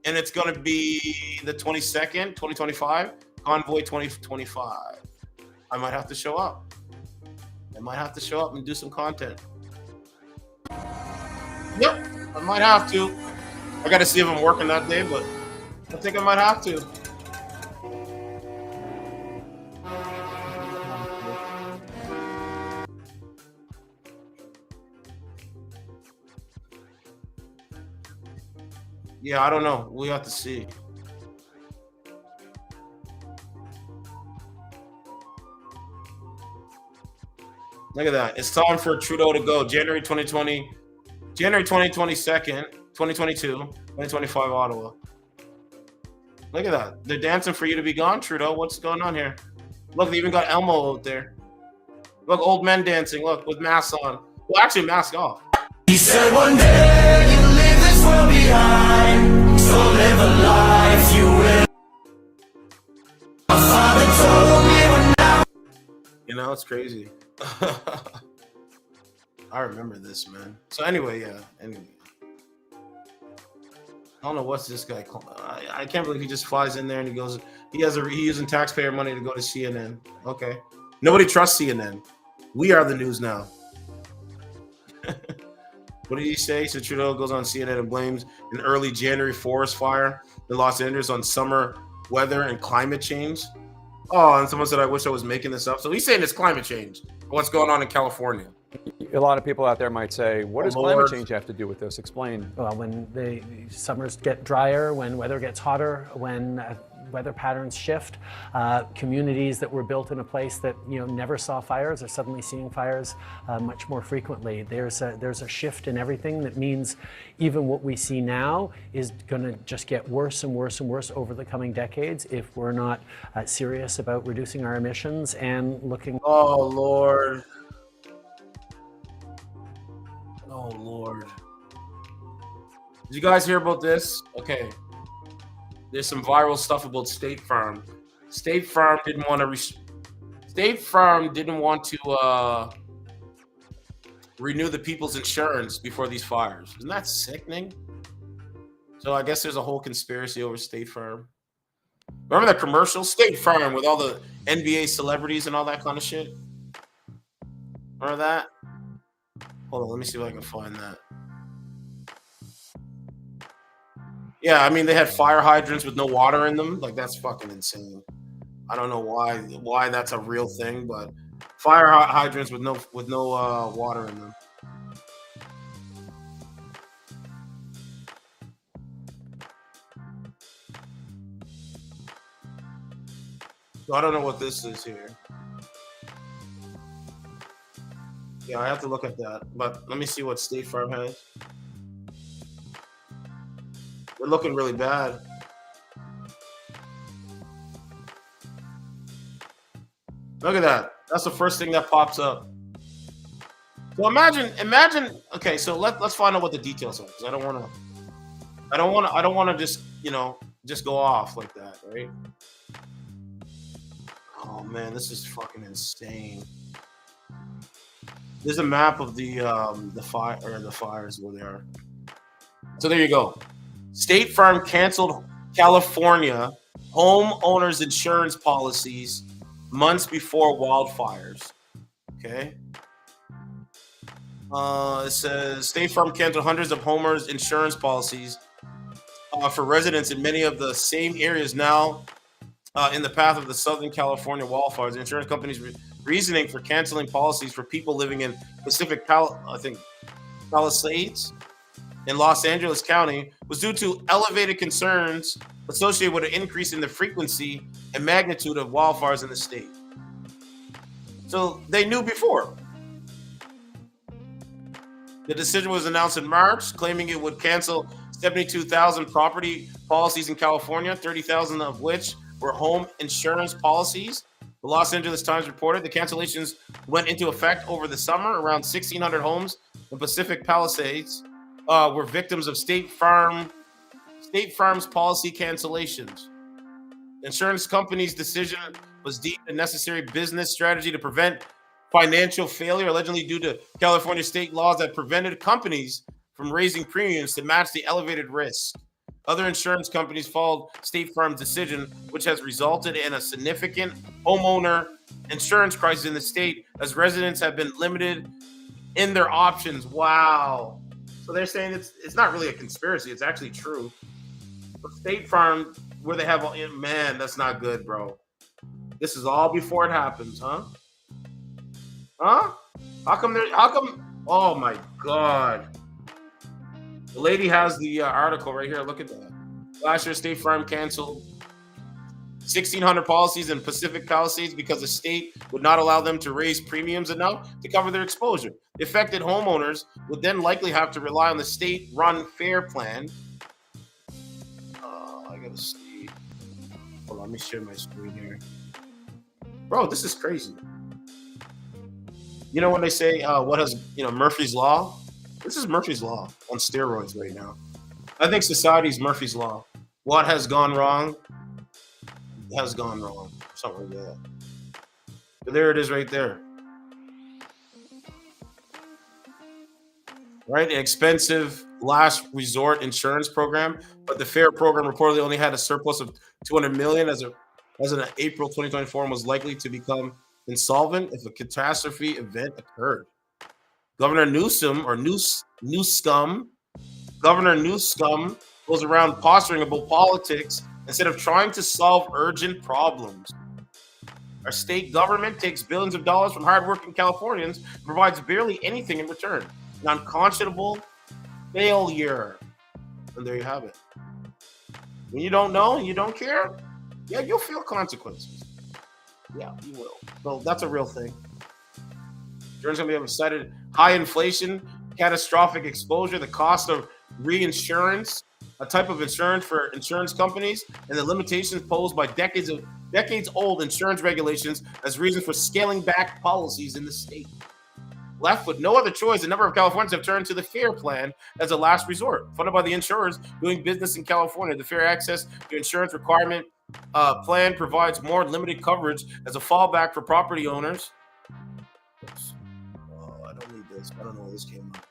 And it's going to be the 22nd, 2025, Convoy 2025. I might have to show up. And do some content. Yep, I might have to. I got to see if I'm working that day, but I think I might have to. Yeah, I don't know. We have to see. Look at that. It's time for Trudeau to go. January 2022, 2025, Ottawa. Look at that. They're dancing for you to be gone, Trudeau. What's going on here? Look, they even got Elmo out there. Look, old men dancing. Look, with masks on. Well, actually, mask off. He said one day you'll leave this world behind, so live a life you will. My father told me when I... You know, it's crazy. I remember this, man. So anyway, yeah. Anyway, I don't know what's this guy called. I can't believe he just flies in there and he goes. He's using taxpayer money to go to CNN. Okay, nobody trusts CNN. We are the news now. What did he say? So Trudeau goes on CNN and blames an early January forest fire in Los Angeles on summer weather and climate change. Oh, and someone said, I wish I was making this up. So he's saying it's climate change. What's going on in California? A lot of people out there might say, what does climate change have to do with this? Explain. Well, when the summers get drier, when weather gets hotter, when weather patterns shift, communities that were built in a place that never saw fires are suddenly seeing fires much more frequently. There's a shift in everything that means even what we see now is going to just get worse and worse and worse over the coming decades if we're not serious about reducing our emissions and looking. Oh Lord. Oh Lord. Did you guys hear about this? Okay. There's some viral stuff about State Farm. State Farm didn't want to renew the people's insurance before these fires. Isn't that sickening? So I guess there's a whole conspiracy over State Farm. Remember that commercial, State Farm, with all the NBA celebrities and all that kind of shit? Remember that? Hold on, let me see if I can find that. Yeah, I mean, they had fire hydrants with no water in them. Like, that's fucking insane. I don't know why that's a real thing, but fire hydrants with no water in them. So I don't know what this is here. Yeah, I have to look at that. But let me see what State Farm has. They're looking really bad. Look at that. That's the first thing that pops up. So imagine. Okay, so let's find out what the details are, because I don't want to just just go off like that, right? Oh man, this is fucking insane. There's a map of the fires where they are. So there you go. State Farm canceled California homeowners insurance policies months before wildfires. Okay. It says State Farm canceled hundreds of homeowners insurance policies for residents in many of the same areas now in the path of the Southern California wildfires. The insurance companies' reasoning for canceling policies for people living in Pacific Palisades in Los Angeles County was due to elevated concerns associated with an increase in the frequency and magnitude of wildfires in the state. So they knew before. The decision was announced in March, claiming it would cancel 72,000 property policies in California, 30,000 of which were home insurance policies. The Los Angeles Times reported the cancellations went into effect over the summer. Around 1,600 homes in Pacific Palisades were victims of State Farm's policy cancellations. The insurance company's decision was deemed a necessary business strategy to prevent financial failure, allegedly due to California state laws that prevented companies from raising premiums to match the elevated risk. Other insurance companies followed State Farm's decision, which has resulted in a significant homeowner insurance crisis in the state as residents have been limited in their options. Wow. So they're saying it's not really a conspiracy. It's actually true. But State Farm, where they have, man, that's not good, bro. This is all before it happens, huh? Huh? How come? Oh my God. The lady has the article right here. Look at that. Last year, State Farm canceled 1,600 policies in Pacific Palisades because the state would not allow them to raise premiums enough to cover their exposure. The affected homeowners would then likely have to rely on the state-run FAIR plan. I gotta see. Hold on, let me share my screen here. Bro, this is crazy. You know when they say what has Murphy's Law? This is Murphy's Law on steroids right now. I think society's Murphy's Law. What has gone wrong has gone wrong. Something like that. But there it is right there. Right? An expensive last resort insurance program, but the FAIR program reportedly only had a surplus of $200 million as in April 2024 and was likely to become insolvent if a catastrophe event occurred. Governor Newsom goes around posturing about politics instead of trying to solve urgent problems. Our state government takes billions of dollars from hardworking Californians and provides barely anything in return. An unconscionable failure. And there you have it. When you don't know and you don't care, yeah, you'll feel consequences. Yeah, you will. So that's a real thing. Insurance company have cited high inflation, catastrophic exposure, the cost of reinsurance, a type of insurance for insurance companies, and the limitations posed by decades-old insurance regulations as reasons for scaling back policies in the state. Left with no other choice, a number of Californians have turned to the FAIR plan as a last resort. Funded by the insurers doing business in California, the FAIR Access to Insurance Requirement plan provides more limited coverage as a fallback for property owners. Oh, I don't need this. I don't know where this came up.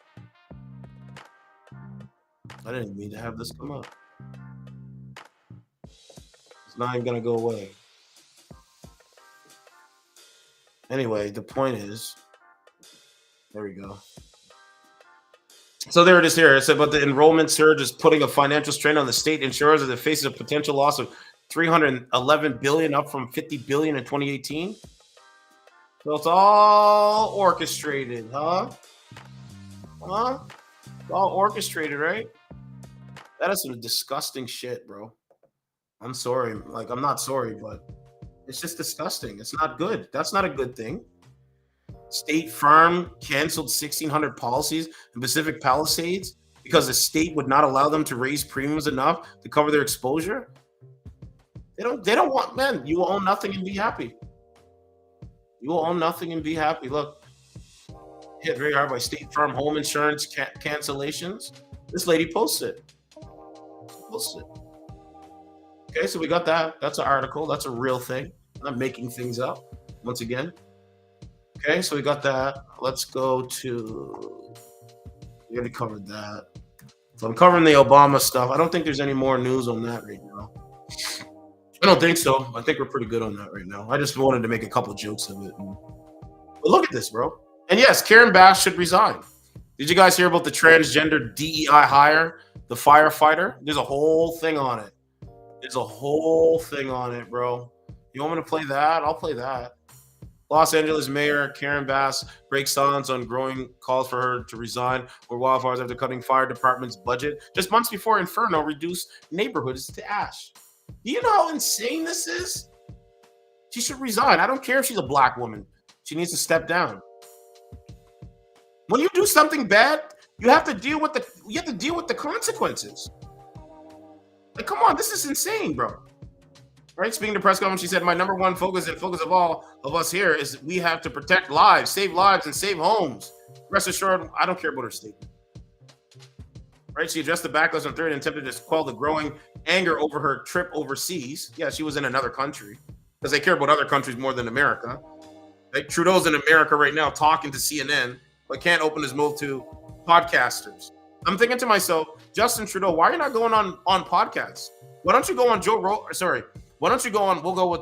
I didn't mean to have this come up. It's not even going to go away. Anyway, the point is, there we go. So there it is here. It said, but the enrollment surge is putting a financial strain on the state insurers as it faces a potential loss of $311 billion, up from $50 billion in 2018. So it's all orchestrated, huh? Huh? It's all orchestrated, right? That is some disgusting shit, bro. I'm sorry. Like, I'm not sorry, but it's just disgusting. It's not good. That's not a good thing. State Farm canceled 1,600 policies in Pacific Palisades because the state would not allow them to raise premiums enough to cover their exposure. They don't want, man, you will own nothing and be happy. You will own nothing and be happy. Look, hit very hard by State Farm home insurance cancellations. This lady posted. Okay, so we got that. That's an article. That's a real thing. I'm not making things up once again. Okay, so we got that. Let's go to, we already covered that. So I'm covering the Obama stuff. I don't think there's any more news on that right now. I don't think so. I think we're pretty good on that right now. I just wanted to make a couple of jokes of it. But look at this, bro. And yes, Karen Bass should resign. Did you guys hear about the transgender DEI hire, the firefighter? There's a whole thing on it. There's a whole thing on it, bro. You want me to play that? I'll play that. Los Angeles Mayor Karen Bass breaks silence on growing calls for her to resign for wildfires after cutting fire department's budget just months before Inferno reduced neighborhoods to ash. Do you know how insane this is? She should resign. I don't care if she's a black woman. She needs to step down. When you do something bad, you have to deal with the consequences. Like, come on, this is insane, bro. Right? Speaking to press conference, she said, "My number one focus and focus of all of us here is we have to protect lives, and save homes. Rest assured, I don't care about her statement." Right? She addressed the backlash on Thursday and attempted to quell the growing anger over her trip overseas. Yeah, she was in another country because they care about other countries more than America. Like Trudeau's in America right now talking to CNN, but can't open his mouth to podcasters. I'm thinking to myself, Justin Trudeau, why are you not going on podcasts? Why don't you go on Joe Rogan? Sorry. Why don't you go on? We'll go with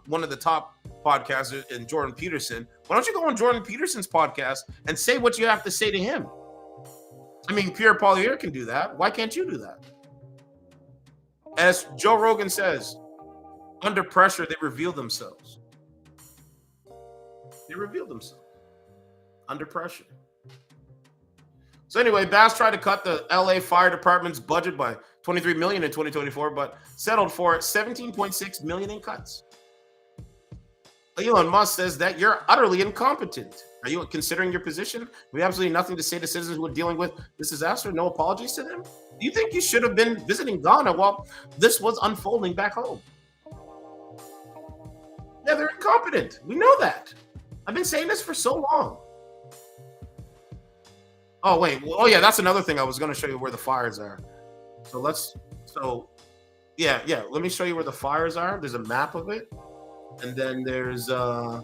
one of the top podcasters in Jordan Peterson. Why don't you go on Jordan Peterson's podcast and say what you have to say to him? I mean, Pierre Poilievre can do that. Why can't you do that? As Joe Rogan says, under pressure, they reveal themselves. They reveal themselves under pressure. So anyway, Bass tried to cut the LA Fire Department's budget by $23 million in 2024, but settled for $17.6 million in cuts. Elon Musk says that you're utterly incompetent. Are you considering your position? We have absolutely nothing to say to citizens who are dealing with this disaster. No apologies to them. Do you think you should have been visiting Ghana while this was unfolding back home? Yeah, they're incompetent. We know that. I've been saying this for so long. Oh, wait. Oh, yeah, that's another thing I was going to show you where the fires are. Yeah, let me show you where the fires are. There's a map of it. And then there's, I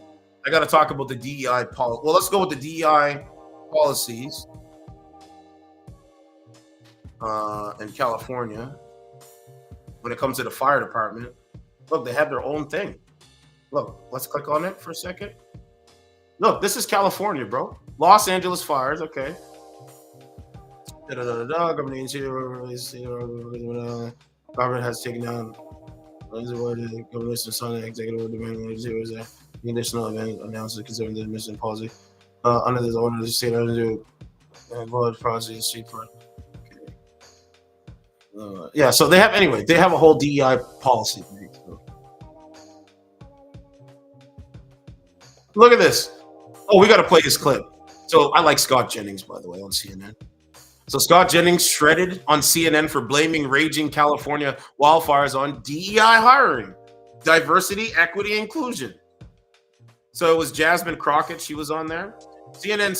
got to talk about the DEI policy. Well, let's go with the DEI policies in California when it comes to the fire department. Look, they have their own thing. Look, let's click on it for a second. Look, this is California, bro. Los Angeles fires, okay. Government has taken down government executive demand. The additional event announced considering the mission policy. Under this order, the state under vote policy is street part. Yeah, so they have a whole DEI policy. Look at this. Oh, we got to play this clip. So I like Scott Jennings, by the way, on CNN. So Scott Jennings shredded on CNN for blaming raging California wildfires on DEI hiring, diversity, equity, inclusion. So it was Jasmine Crockett. She was on there. CNN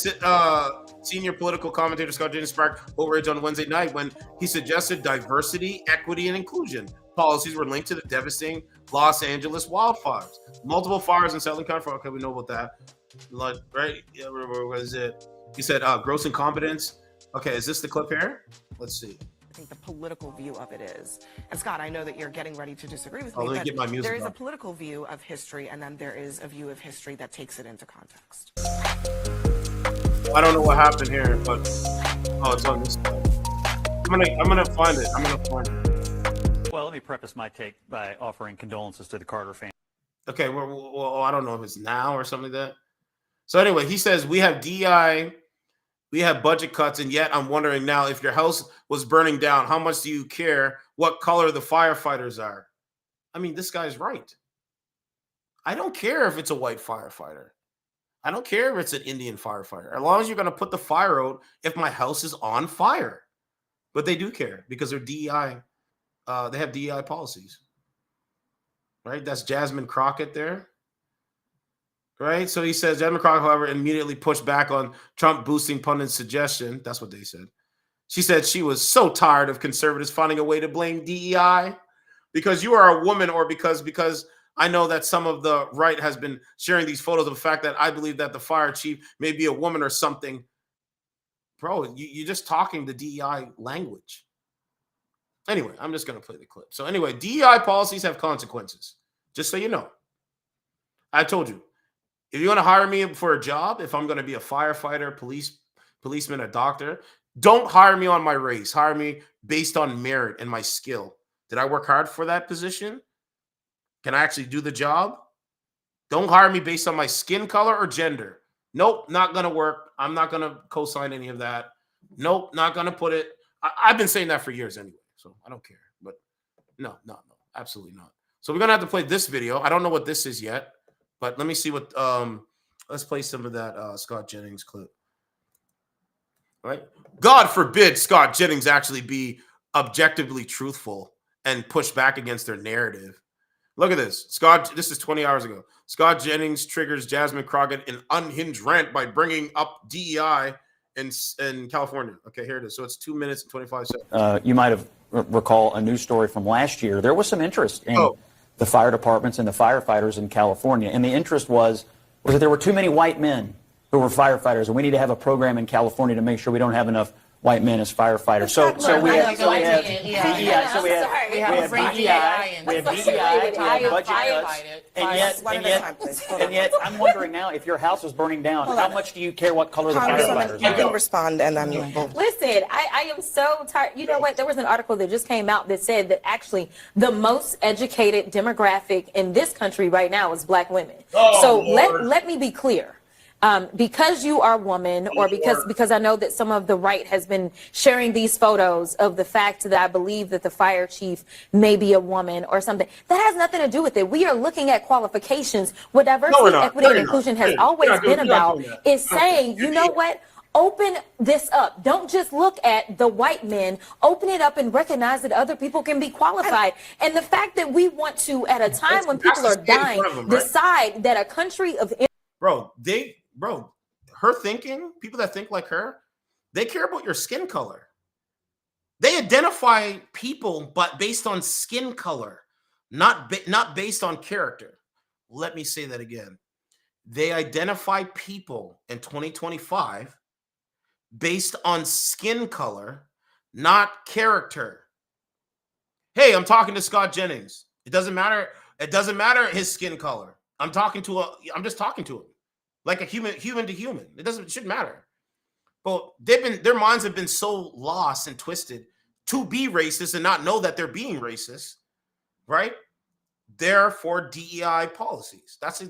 senior political commentator Scott Jennings sparked outrage on Wednesday night when he suggested diversity, equity, and inclusion policies were linked to the devastating Los Angeles wildfires. Multiple fires in Southern California. Okay, we know about that. Right? Yeah, what is it? He said gross incompetence. Okay, is this the clip here? Let's see. I think the political view of it is. And Scott, I know that you're getting ready to disagree with let me, me but get my music there is on. a political view of history, and then there is a view of history that takes it into context. I don't know what happened here, but it's on this side. I'm gonna find it. Well, let me preface my take by offering condolences to the Carter family. Okay, well, I don't know if it's now or something like that. So anyway, he says we have DEI, we have budget cuts, and yet I'm wondering now if your house was burning down, how much do you care what color the firefighters are? I mean, this guy's right. I don't care if it's a white firefighter. I don't care if it's an Indian firefighter. As long as you're going to put the fire out if my house is on fire. But they do care because they're DEI. They have DEI policies. Right? That's Jasmine Crockett there. Right? So he says, Jasmine Crockett, however, immediately pushed back on Trump boosting pundits' suggestion. That's what they said. She said she was so tired of conservatives finding a way to blame DEI because you are a woman or because I know that some of the right has been sharing these photos of the fact that I believe that the fire chief may be a woman or something. Bro, you're just talking the DEI language. Anyway, I'm just going to play the clip. So anyway, DEI policies have consequences, just so you know. I told you, if you want to hire me for a job, if I'm going to be a firefighter, policeman, a doctor, don't hire me on my race. Hire me based on merit and my skill. Did I work hard for that position? Can I actually do the job? Don't hire me based on my skin color or gender. Nope, not going to work. I'm not going to co-sign any of that. Nope, not going to put it. I've been saying that for years anyway, so I don't care. But no, absolutely not. So we're going to have to play this video. I don't know what this is yet, but let me see what let's play some of that Scott Jennings clip. All right? God forbid Scott Jennings actually be objectively truthful and push back against their narrative. Look at this. This is 20 hours ago. Scott Jennings triggers Jasmine Crockett in unhinged rant by bringing up DEI in California. Okay, here it is. So it's 2 minutes and 25 seconds. You might have recall a news story from last year. There was some interest in the fire departments and the firefighters in California. And the interest was that there were too many white men who were firefighters. And we need to have a program in California to make sure we don't have enough white men as firefighters. So we have DEI, we have budget cuts, and yet I'm wondering now, if your house is burning down, how much do you care what color the firefighters are? You can respond, and then we'll... Listen, I am so tired. You know what? There was an article that just came out that said that actually the most educated demographic in this country right now is black women. So let me be clear. Because you are a woman, or because I know that some of the right has been sharing these photos of the fact that I believe that the fire chief may be a woman or something, that has nothing to do with it. We are looking at qualifications. What diversity, equity, and inclusion has always been about is saying, you know what? Open this up. Don't just look at the white men. Open it up and recognize that other people can be qualified. And the fact that we want to, at a time when people are dying, decide that a country of... Bro, her thinking, people that think like her, they care about your skin color. They identify people, but based on skin color, not based on character. Let me say that again. They identify people in 2025 based on skin color, not character. Hey, I'm talking to Scott Jennings. It doesn't matter. It doesn't matter his skin color. I'm just talking to him. Like a human to human. It shouldn't matter. But their minds have been so lost and twisted to be racist and not know that they're being racist, right? there for DEI policies. That's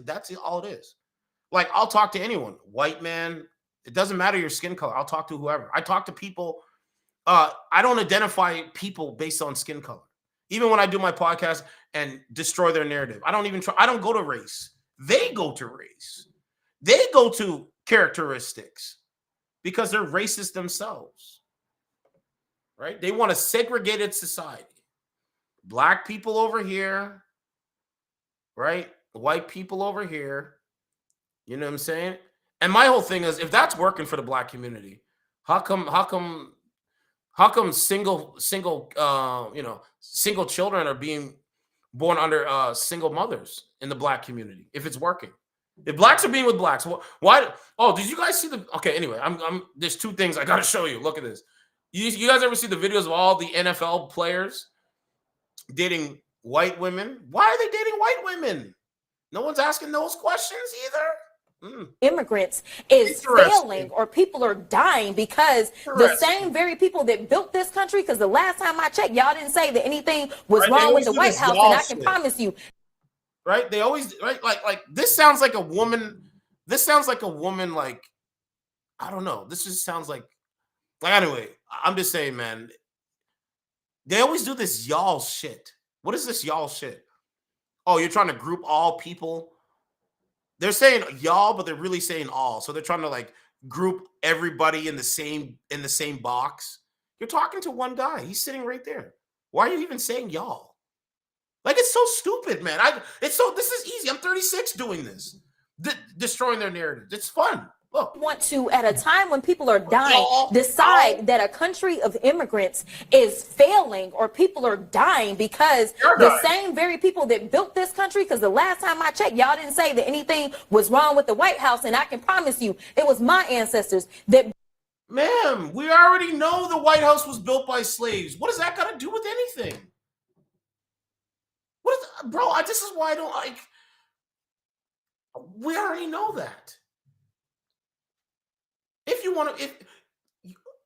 all it is. Like, I'll talk to anyone, white man. It doesn't matter your skin color. I'll talk to whoever. I talk to people. I don't identify people based on skin color. Even when I do my podcast and destroy their narrative, I don't even try. I don't go to race. They go to race. They go to characteristics because they're racist themselves, right? They want a segregated society. Black people over here, right? White people over here. You know what I'm saying? And my whole thing is, if that's working for the black community, how come single children are being born under single mothers in the black community? If it's working, if blacks are being with blacks, why? Oh, did you guys see the? Okay, anyway, there's two things I got to show you. Look at this. You guys ever see the videos of all the NFL players dating white women? Why are they dating white women? No one's asking those questions either. Immigrants is failing, or people are dying because the same very people that built this country, because the last time I checked, y'all didn't say that anything was wrong with the White House, and I can promise you. Right? They always, right? Like this sounds like a woman. This sounds like a woman, like, I don't know. This just sounds like anyway, I'm just saying, man, they always do this y'all shit. What is this y'all shit? Oh, you're trying to group all people. They're saying y'all, but they're really saying all. So they're trying to like group everybody in the same box. You're talking to one guy. He's sitting right there. Why are you even saying y'all? Like, it's so stupid, man. This is easy. I'm 36 doing this. Destroying their narrative. It's fun. Look. Want to, at a time when people are dying, decide that a country of immigrants is failing, or people are dying because the same very people that built this country, because the last time I checked, y'all didn't say that anything was wrong with the White House, and I can promise you it was my ancestors that. Ma'am, we already know the White House was built by slaves. What does that got to do with anything? This is why I don't like. We already know that.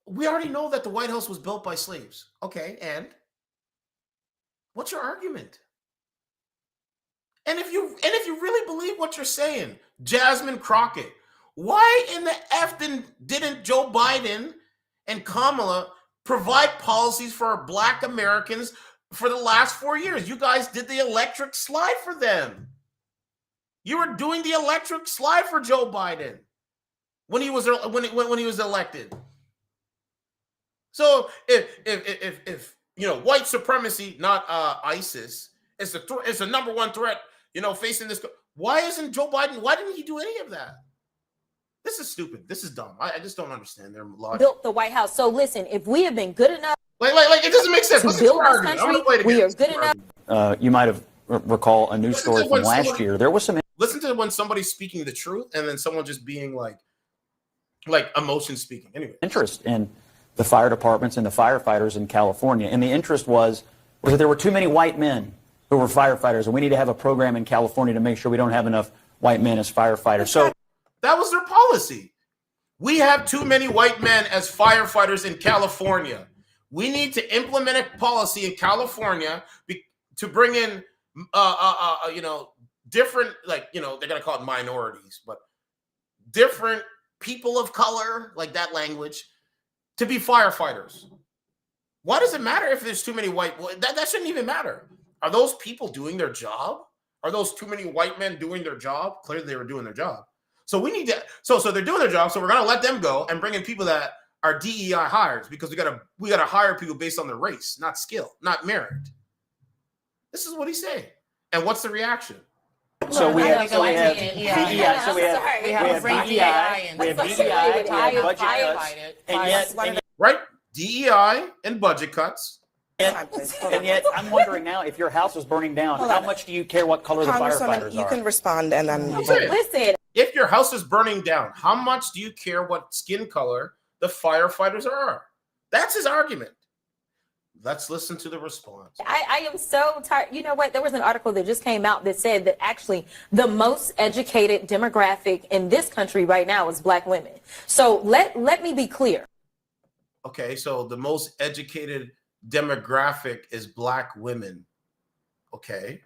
We already know that the White House was built by slaves. Okay, and what's your argument? And if you really believe what you're saying, Jasmine Crockett, why in the F didn't Joe Biden and Kamala provide policies for our Black Americans for the last 4 years? You guys did the electric slide for them. You were doing the electric slide for Joe Biden when he was elected. So if white supremacy, not ISIS, is the number one threat, facing this. Why isn't Joe Biden? Why didn't he do any of that? This is stupid. This is dumb. I just don't understand their logic. Built the White House. So listen, if we have been good enough, like it doesn't make sense. To build this country, we are good enough. You might have recall a news story from last year. There was some. Listen to when somebody's speaking the truth, and then someone just being like emotion speaking. Anyway, interest in the fire departments and the firefighters in California, and the interest was that there were too many white men who were firefighters, and we need to have a program in California to make sure we don't have enough white men as firefighters. So that was their policy. We have too many white men as firefighters in California. We need to implement a policy in California to bring in, different, they're going to call it minorities, but different people of color, like that language, to be firefighters. Why does it matter if there's too many white? That shouldn't even matter. Are those people doing their job? Are those too many white men doing their job? Clearly they were doing their job. So we need to, so they're doing their job. So we're going to let them go and bring in people that are DEI hires, because we got to hire people based on their race, not skill, not merit. This is what he's saying. And what's the reaction? So we have DEI, we have budget cuts, and yet right, DEI and budget cuts. And yet, I'm wondering now, if your house was burning down, how much do you care what color the firefighters are? You can respond, and then listen. If your house is burning down, how much do you care what skin color the firefighters are? That's his argument. Let's listen to the response. I am so tired. You know what? There was an article that just came out that said that actually the most educated demographic in this country right now is Black women. So let me be clear. Okay, so the most educated demographic is Black women. Okay.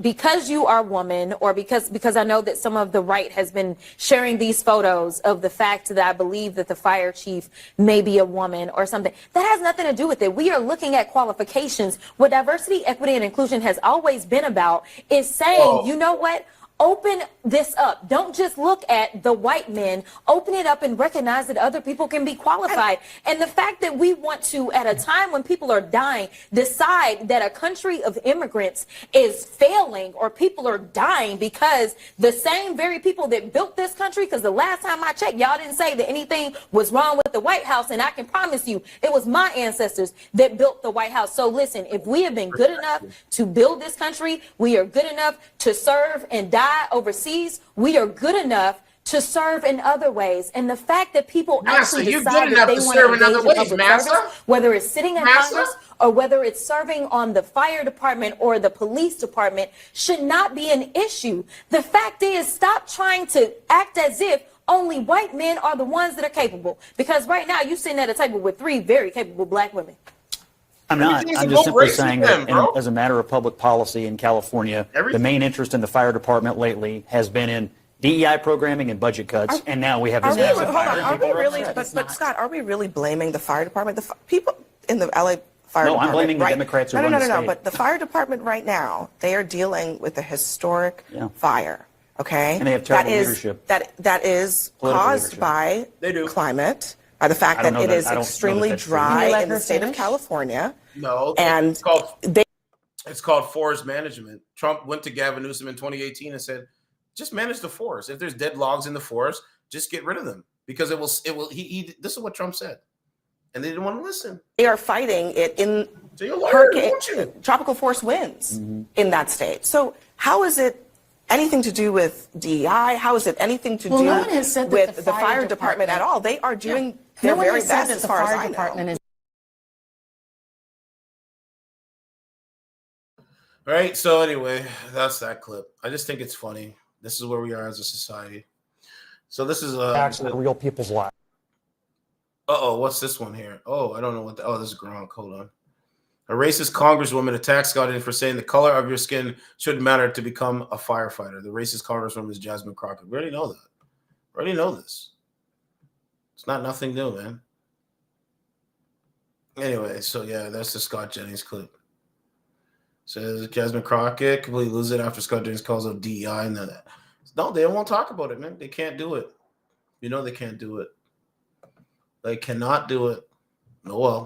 because you are a woman, or because I know that some of the right has been sharing these photos of the fact that I believe that the fire chief may be a woman or something. That has nothing to do with it. We are looking at qualifications. What diversity, equity, and inclusion has always been about is saying, you know what? Open this up. Don't just look at the white men. Open it up and recognize that other people can be qualified. And the fact that we want to, at a time when people are dying, decide that a country of immigrants is failing or people are dying because the same very people that built this country, because the last time I checked, y'all didn't say that anything was wrong with the White House. And I can promise you, it was my ancestors that built the White House. So listen, if we have been good enough to build this country, we are good enough to serve and die overseas, we are good enough to serve in other ways. And the fact that people actually decide that they want to engage in public service, whether it's sitting in Congress or whether it's serving on the fire department or the police department, should not be an issue. The fact is, stop trying to act as if only white men are the ones that are capable. Because right now, you're sitting at a table with 3 very capable black women. I'm not. I'm just simply saying that as a matter of public policy in California, the main interest in the fire department lately has been in DEI programming and budget cuts, and now we have this massive fire. Are we really, but Scott, are we really blaming the fire department? The people in the LA fire department. No, I'm blaming the Democrats who run the state. No, but the fire department right now, they are dealing with a historic fire. Okay? And they have terrible leadership. That is caused by climate. By the fact that it is extremely dry in the state of California. No, and it's called forest management. Trump went to Gavin Newsom in 2018 and said, just manage the forest. If there's dead logs in the forest, just get rid of them, because it will. This is what Trump said, and they didn't want to listen. They are fighting it in tropical force winds in that state. So how is it anything to do with DEI? How is it anything to do with the fire department at all? They are doing their very best as far as I know. All right. So anyway, that's that clip. I just think it's funny. This is where we are as a society. So this is actually real people's lives. What's this one here? Oh, I don't know what. This is Gronk. Hold on. A racist congresswoman attacks Scott for saying the color of your skin shouldn't matter to become a firefighter. The racist congresswoman is Jasmine Crockett. We already know that. We already know this. It's not nothing new, man. Anyway, so yeah, that's the Scott Jennings clip. Says Jasmine Crockett completely loses it after Scott Jennings calls out DEI and that. No, they won't talk about it, man. They can't do it. You know they can't do it. They cannot do it. Oh well.